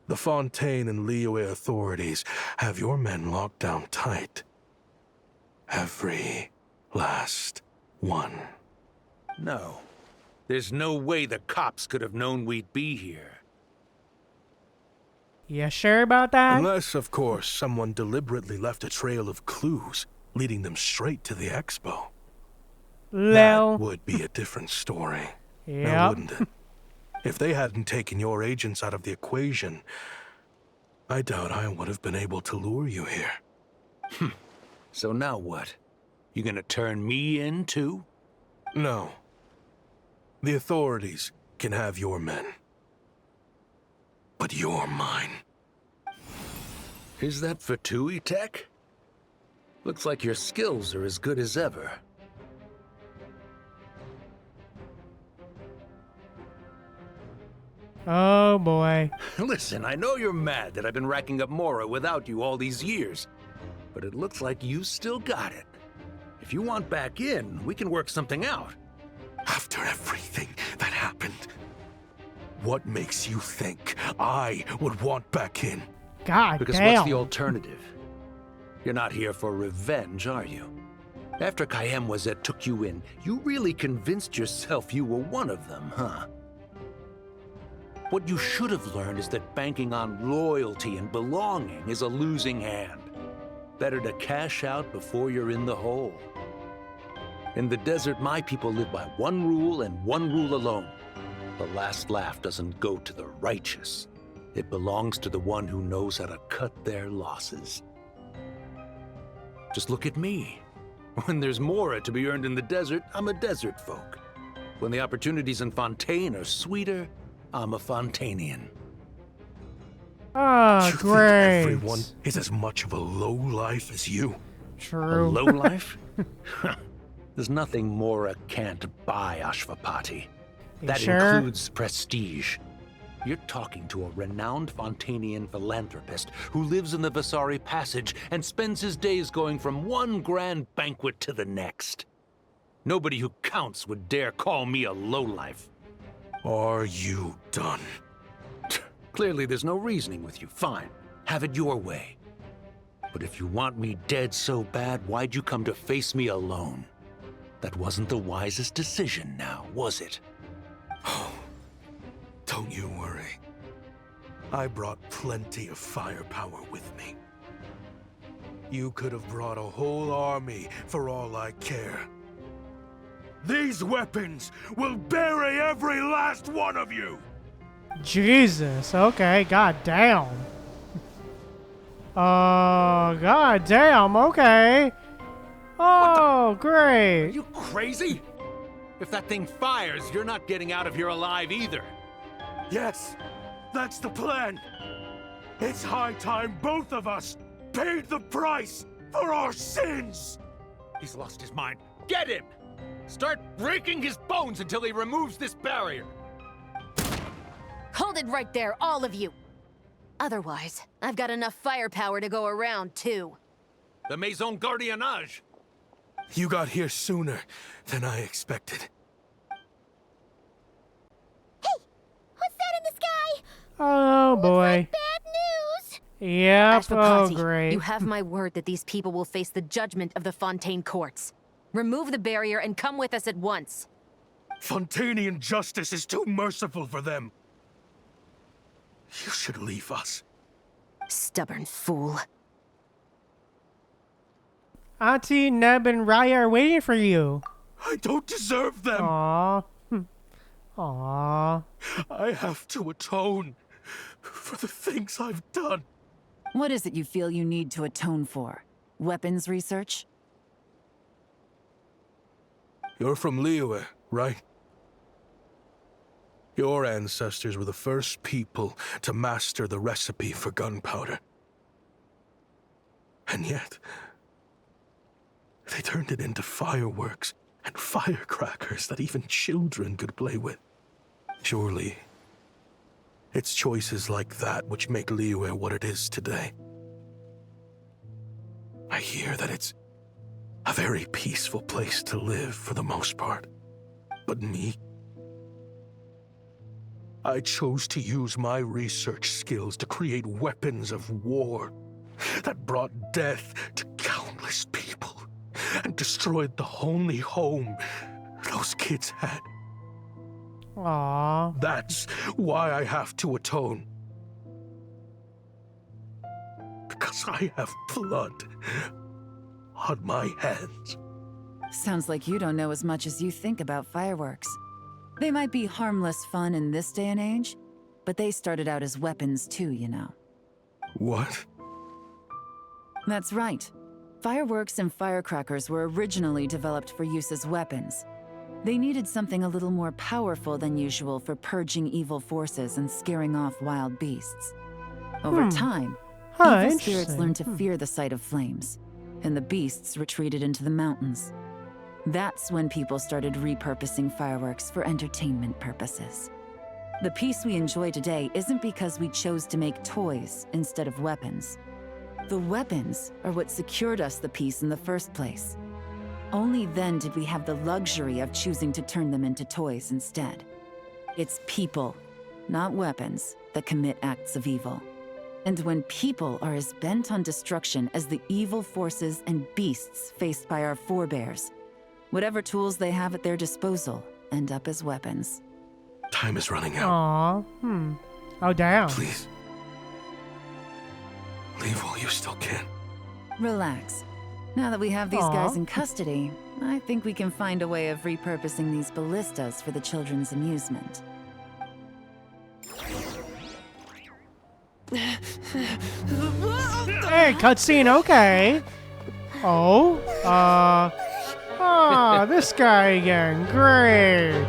The Fontaine and Liyue authorities have your men locked down tight. Every last one. No. There's no way the cops could have known we'd be here. You sure about that? Unless, of course, someone deliberately left a trail of clues, leading them straight to the expo. Lel. That would be a different story. Yep. Now, wouldn't it? If they hadn't taken your agents out of the equation, I doubt I would have been able to lure you here. So now what? You gonna turn me in, too? No. The authorities can have your men. But you're mine. Is that for Tui tech? Looks like your skills are as good as ever. Oh boy. Listen, I know you're mad that I've been racking up Mora without you all these years, but it looks like you still got it. If you want back in, we can work something out. After everything that happened, what makes you think I would want back in? God because damn. What's the alternative? You're not here for revenge, are you? After Kayemwazet took you in, you really convinced yourself you were one of them, huh? What you should have learned is that banking on loyalty and belonging is a losing hand. Better to cash out before you're in the hole. In the desert, my people live by one rule and one rule alone. The last laugh doesn't go to the righteous. It belongs to the one who knows how to cut their losses. Just look at me. When there's Mora to be earned in the desert, I'm a desert folk. When the opportunities in Fontaine are sweeter, I'm a Fontanian. Ah, you great. Think everyone is as much of a lowlife as you? True. A lowlife? There's nothing Mora can't buy, Ashvapati. That includes prestige. You're talking to a renowned Fontanian philanthropist who lives in the Vasari Passage and spends his days going from one grand banquet to the next. Nobody who counts would dare call me a lowlife. Are you done? Clearly there's no reasoning with you. Fine. Have it your way. But if you want me dead so bad, why'd you come to face me alone? That wasn't the wisest decision now, was it? Oh, don't you worry. I brought plenty of firepower with me. You could have brought a whole army for all I care. These weapons will bury every last one of you! Jesus, okay, god damn. God damn, okay. Oh, great. Are you crazy? If that thing fires, you're not getting out of here alive either. Yes, that's the plan. It's high time both of us paid the price for our sins. He's lost his mind. Get him! Start breaking his bones until he removes this barrier. Hold it right there, all of you. Otherwise, I've got enough firepower to go around, too. The Maison Gardiennage. You got here sooner than I expected. Hey! What's that in the sky? Oh boy. Bad news! Yep. Oh Ashwapati, great. you have my word that these people will face the judgment of the Fontaine courts. Remove the barrier and come with us at once. Fontainian justice is too merciful for them. You should leave us. Stubborn fool. Auntie, Neb, and Raya are waiting for you. I don't deserve them. Aww. Aww. I have to atone for the things I've done. What is it you feel you need to atone for? Weapons research? You're from Liyue, right? Your ancestors were the first people to master the recipe for gunpowder. And yet, they turned it into fireworks and firecrackers that even children could play with. Surely, it's choices like that which make Liyue what it is today. I hear that it's a very peaceful place to live for the most part. But me? I chose to use my research skills to create weapons of war that brought death to countless people and destroyed the only home those kids had. Aww. That's why I have to atone. Because I have blood on my hands. Sounds like you don't know as much as you think about fireworks. They might be harmless fun in this day and age, but they started out as weapons too, you know. What? That's right. Fireworks and firecrackers were originally developed for use as weapons. They needed something a little more powerful than usual for purging evil forces and scaring off wild beasts. Over time, evil spirits learned to fear the sight of flames, and the beasts retreated into the mountains. That's when people started repurposing fireworks for entertainment purposes. The peace we enjoy today isn't because we chose to make toys instead of weapons. The weapons are what secured us the peace in the first place. Only then did we have the luxury of choosing to turn them into toys instead. It's people, not weapons, that commit acts of evil. And when people are as bent on destruction as the evil forces and beasts faced by our forebears, whatever tools they have at their disposal end up as weapons. Time is running out. Aww. Oh, damn. Please. Leave while you still can. Relax. Now that we have these guys in custody, I think we can find a way of repurposing these ballistas for the children's amusement. Hey, cutscene, okay. Oh, this guy again. Great.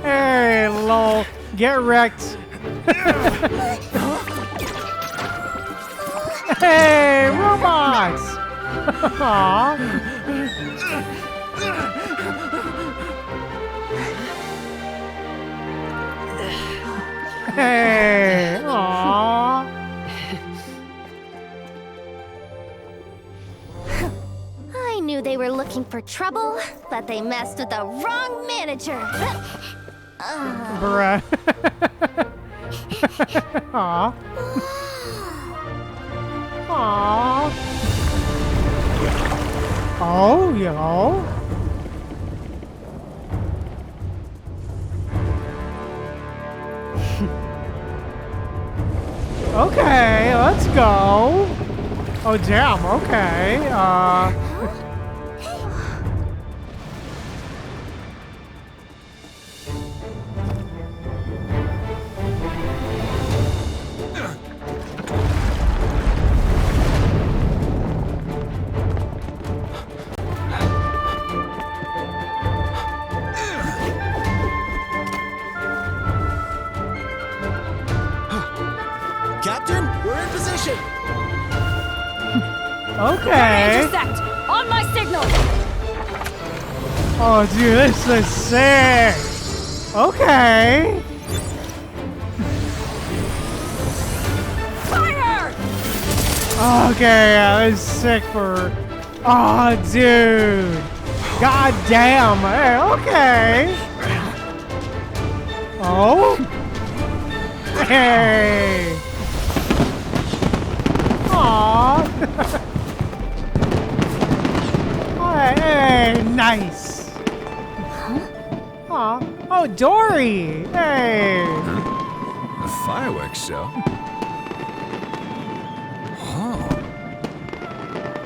Hey, lol. Get wrecked. Hey, robots! Aww. Hey, aww. I knew they were looking for trouble, but they messed with the wrong manager. Bruh. Aww. Aww. Oh, yo. Okay, let's go. Oh, damn, okay. Captain, we're in position. Okay. Intersect! On my signal! Oh, dude, this is sick. Okay. Fire! Okay, yeah, this is sick for... Oh, dude. God damn. Hey, okay. Oh. Hey! Aww! Hey, nice! Aw. Oh, Dory! Hey! A fireworks show? Oh.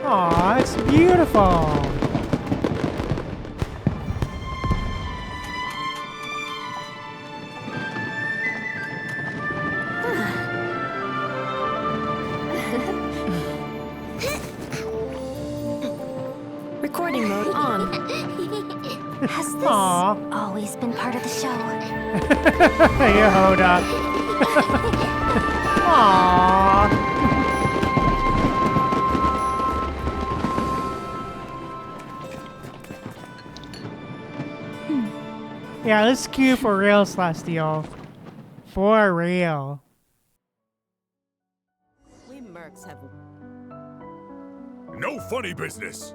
Aw, it's beautiful! Recording mode on. Has this Aw. always been part of the show? Yoda. Aww. Yeah, this is cute for real, Celestial. For real. We mercs have. No funny business.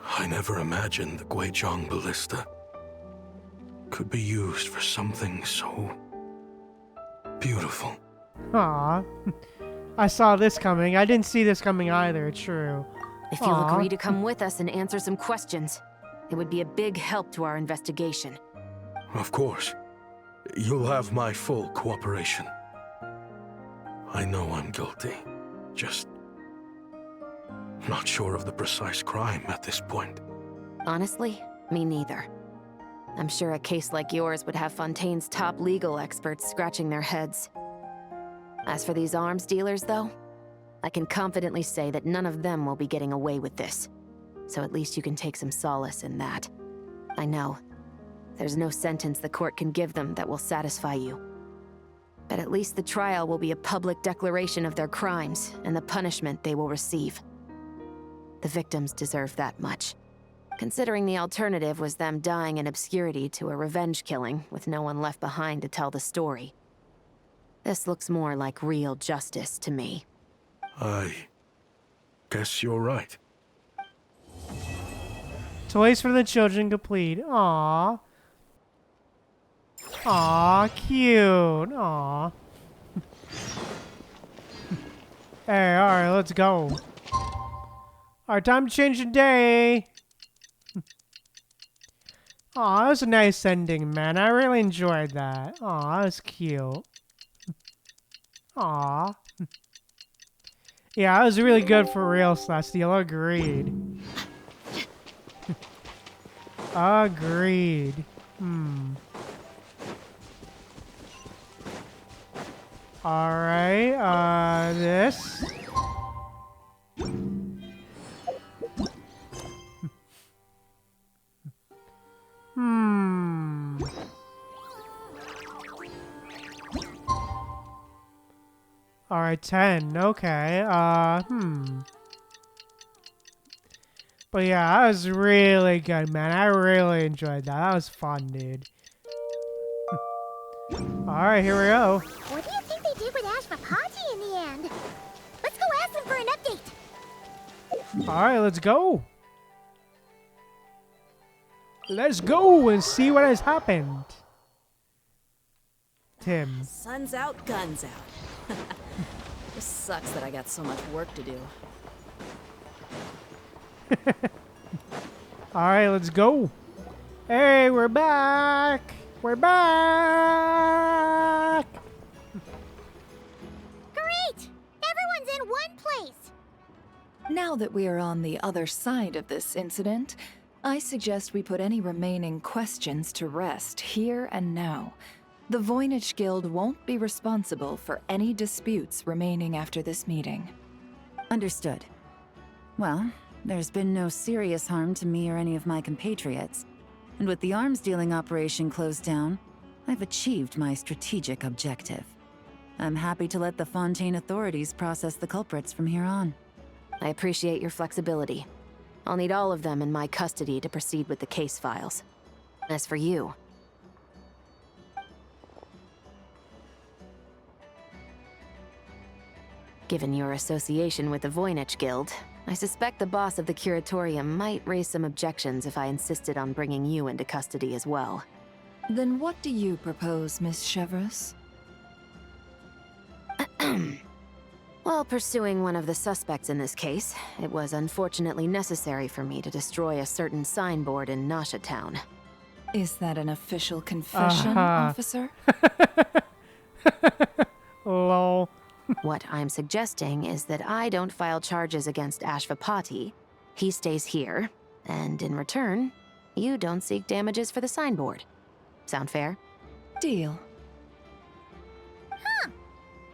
I never imagined the Guizhong ballista could be used for something so beautiful. Aw. I saw this coming. I didn't see this coming either, it's true. If you'll Aw. agree to come with us and answer some questions, it would be a big help to our investigation. Of course. You'll have my full cooperation. I know I'm guilty. Just not sure of the precise crime at this point. Honestly, me neither. I'm sure a case like yours would have Fontaine's top legal experts scratching their heads. As for these arms dealers, though, I can confidently say that none of them will be getting away with this. So at least you can take some solace in that. I know. There's no sentence the court can give them that will satisfy you. But at least the trial will be a public declaration of their crimes and the punishment they will receive. The victims deserve that much, considering the alternative was them dying in obscurity to a revenge killing with no one left behind to tell the story. This looks more like real justice to me. I guess you're right. Toys for the children complete. Aww. Aw, cute. Aw. Hey, alright, let's go. Alright, time to change the day. Aw, that was a nice ending, man. I really enjoyed that. Aw, that was cute. Aw. Yeah, that was really good for real, Celestial. Agreed. Agreed. Alright, this. Alright, 10. Okay, But yeah, that was really good, man. I really enjoyed that. That was fun, dude. Alright, here we go. What do you think they did with Ashvapati in the end? Let's go ask them for an update. Alright, let's go. Let's go and see what has happened. Tim. Sun's out, guns out. This sucks that I got so much work to do. Alright, let's go. Hey, we're back. We're back. Great! Everyone's in one place. Now that we are on the other side of this incident, I suggest we put any remaining questions to rest here and now. The Voynich Guild won't be responsible for any disputes remaining after this meeting. Understood. Well, there's been no serious harm to me or any of my compatriots. And with the arms dealing operation closed down, I've achieved my strategic objective. I'm happy to let the Fontaine authorities process the culprits from here on. I appreciate your flexibility. I'll need all of them in my custody to proceed with the case files. As for you... Given your association with the Voynich Guild, I suspect the boss of the Curatorium might raise some objections if I insisted on bringing you into custody as well. Then what do you propose, Miss Chevreuse? While pursuing one of the suspects in this case, it was unfortunately necessary for me to destroy a certain signboard in Nasha Town. Is that an official confession, officer? Lol. What I'm suggesting is that I don't file charges against Ashvapati. He stays here, and in return, you don't seek damages for the signboard. Sound fair? Deal. Huh.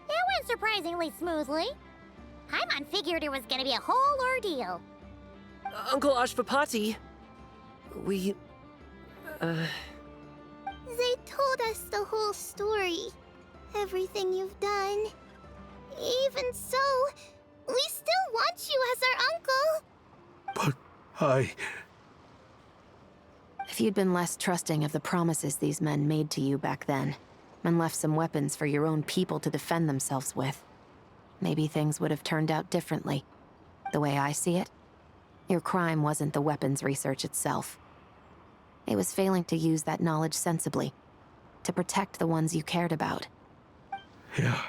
It went surprisingly smoothly. Paimon figured it was gonna be a whole ordeal. Uncle Ashvapati, we... They told us the whole story. Everything you've done. Even so, we still want you as our uncle. But If you'd been less trusting of the promises these men made to you back then, and left some weapons for your own people to defend themselves with, maybe things would have turned out differently. The way I see it, your crime wasn't the weapons research itself. It was failing to use that knowledge sensibly, to protect the ones you cared about. Yeah.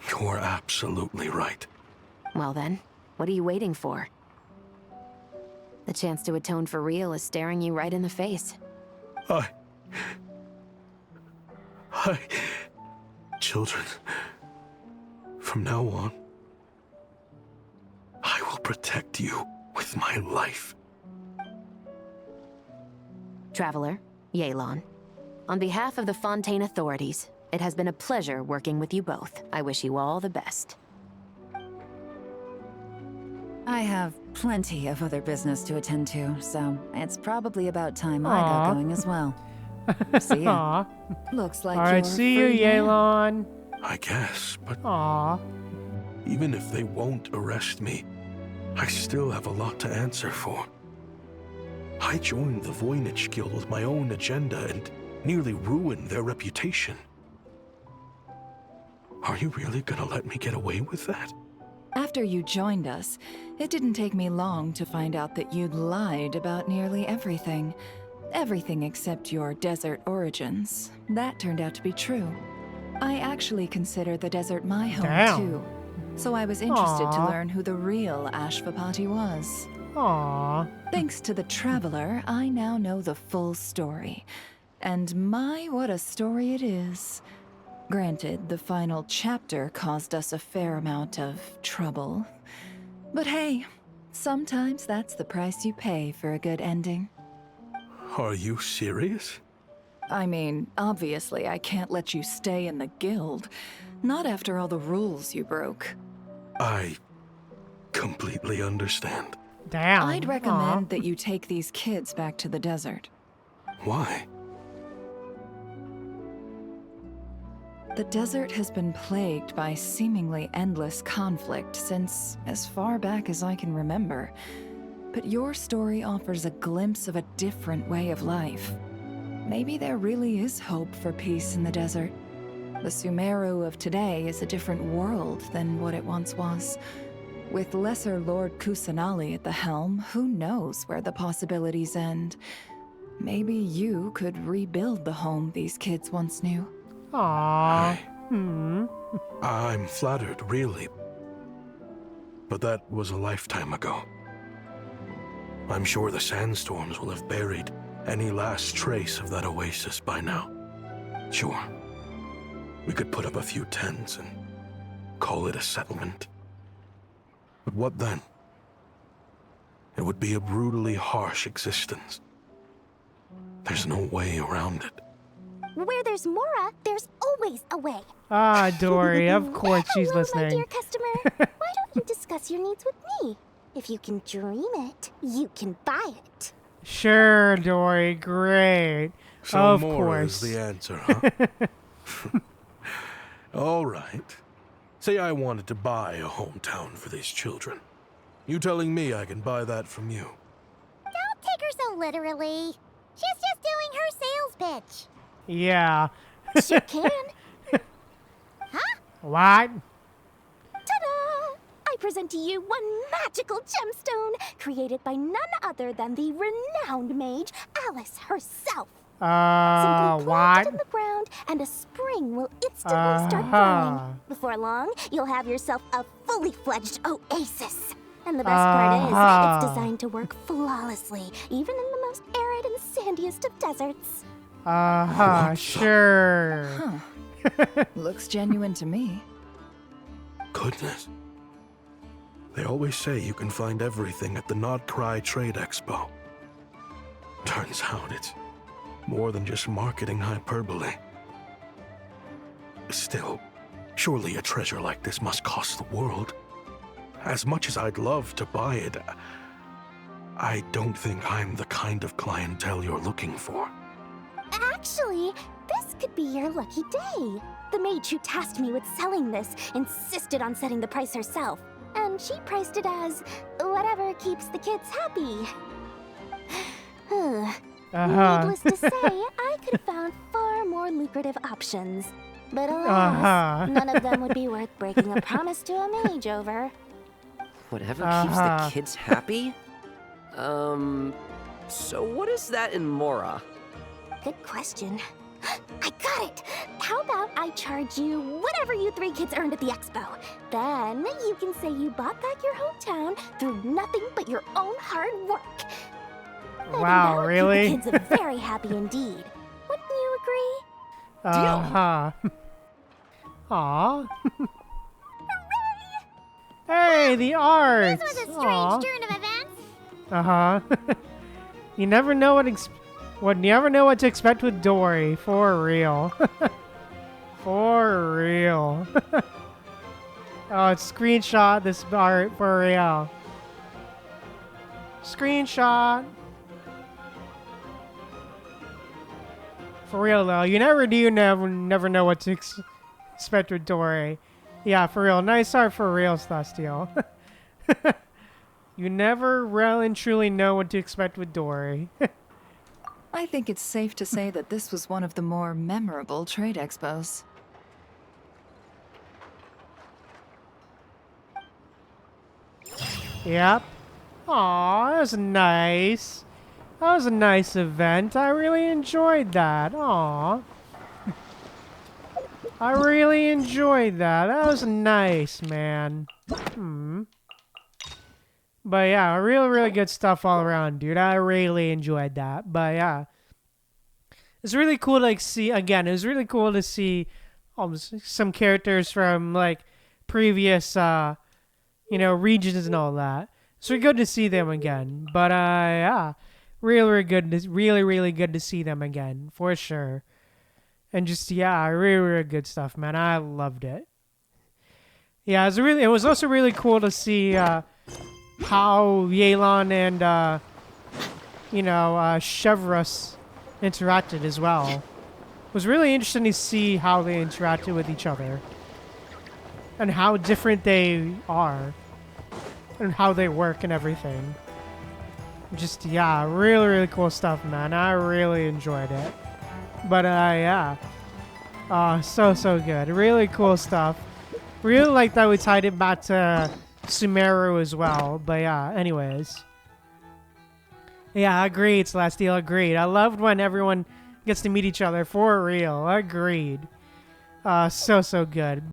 You're absolutely right. Well then, what are you waiting for? The chance to atone for real is staring you right in the face. Children, from now on, I will protect you with my life. Traveler, Yelan, on behalf of the Fontaine authorities, it has been a pleasure working with you both. I wish you all the best. I have plenty of other business to attend to, so it's probably about time I got going as well. See ya. Looks like Alright, see you, Yelan. I guess, but Aww. even if they won't arrest me, I still have a lot to answer for. I joined the Voynich Guild with my own agenda and nearly ruined their reputation. Are you really gonna let me get away with that? After you joined us, it didn't take me long to find out that you'd lied about nearly everything. Everything except your desert origins. That turned out to be true. I actually consider the desert my home, too. So I was interested to learn who the real Ashvapati was. Aww. Thanks to the Traveler, I now know the full story. And my, what a story it is. Granted, the final chapter caused us a fair amount of trouble. But hey, sometimes that's the price you pay for a good ending. Are you serious? I mean, obviously I can't let you stay in the guild. Not after all the rules you broke. I completely understand. Damn. I'd recommend that you take these kids back to the desert. Why? The desert has been plagued by seemingly endless conflict since as far back as I can remember. But your story offers a glimpse of a different way of life. Maybe there really is hope for peace in the desert. The Sumeru of today is a different world than what it once was. With Lesser Lord Kusanali at the helm, who knows where the possibilities end? Maybe you could rebuild the home these kids once knew. Aww. I'm flattered, really. But that was a lifetime ago. I'm sure the sandstorms will have buried any last trace of that oasis by now. Sure, we could put up a few tents and call it a settlement. But what then? It would be a brutally harsh existence. There's no way around it. Where there's Mora, there's always a way. Ah, Dory, of course she's listening. My dear customer. Why don't you discuss your needs with me? If you can dream it, you can buy it. Sure, Dory, great. So of more course. is the answer, huh? All right. Say I wanted to buy a hometown for these children. You telling me I can buy that from you? Don't take her so literally. She's just doing her sales pitch. Yeah. She can. Huh? What? Ta-da! I present to you one magical gemstone created by none other than the renowned mage Alice herself. Simply plant what? it in the ground, and a spring will instantly start growing. Before long, you'll have yourself a fully fledged oasis. And the best part is, it's designed to work flawlessly, even in the most arid and sandiest of deserts. Sure. Huh. Looks genuine to me. Goodness. They always say you can find everything at the krai Trade Expo. Turns out it's more than just marketing hyperbole. Still, surely a treasure like this must cost the world. As much as I'd love to buy it, I don't think I'm the kind of clientele you're looking for. Actually, this could be your lucky day. The mage who tasked me with selling this insisted on setting the price herself, and she priced it as whatever keeps the kids happy. Needless to say, I could have found far more lucrative options. But alas, none of them would be worth breaking a promise to a mage over. Whatever keeps the kids happy? So what is that in Mora? Good question. I got it! How about I charge you whatever you 3 kids earned at the expo? Then you can say you bought back your hometown through nothing but your own hard work. Wow, really? Keep the kids very happy indeed. Wouldn't you agree? Aw. Hey, the arts! This was a strange turn of events. You never know you never know what to expect with Dory. For real. For real. Screenshot this art for real. Screenshot. For real though, you never know what to expect with Dory. Yeah, for real. Nice art for real, Celestial. You never really and truly know what to expect with Dory. I think it's safe to say that this was one of the more memorable trade expos. Yep. Aw, that was nice. That was a nice event. I really enjoyed that. Aw. I really enjoyed that. That was nice, man. But yeah, really good stuff all around, dude. I really enjoyed that. But yeah. It's really cool to like see, again, it was really cool to see some characters from like previous regions and all that. So good to see them again. But yeah. Really good to see them again, for sure. And just really good stuff, man. I loved it. Yeah, it was also really cool to see how Yelan and Chevros interacted as well. It was really interesting to see how they interacted with each other. And how different they are. And how they work and everything. Just, really cool stuff, man. I really enjoyed it. But, yeah. So good. Really cool stuff. Really like that we tied it back to Sumeru as well. But, yeah, anyways. Yeah, agreed, Celestial. Agreed. I loved when everyone gets to meet each other. For real. Agreed. So good.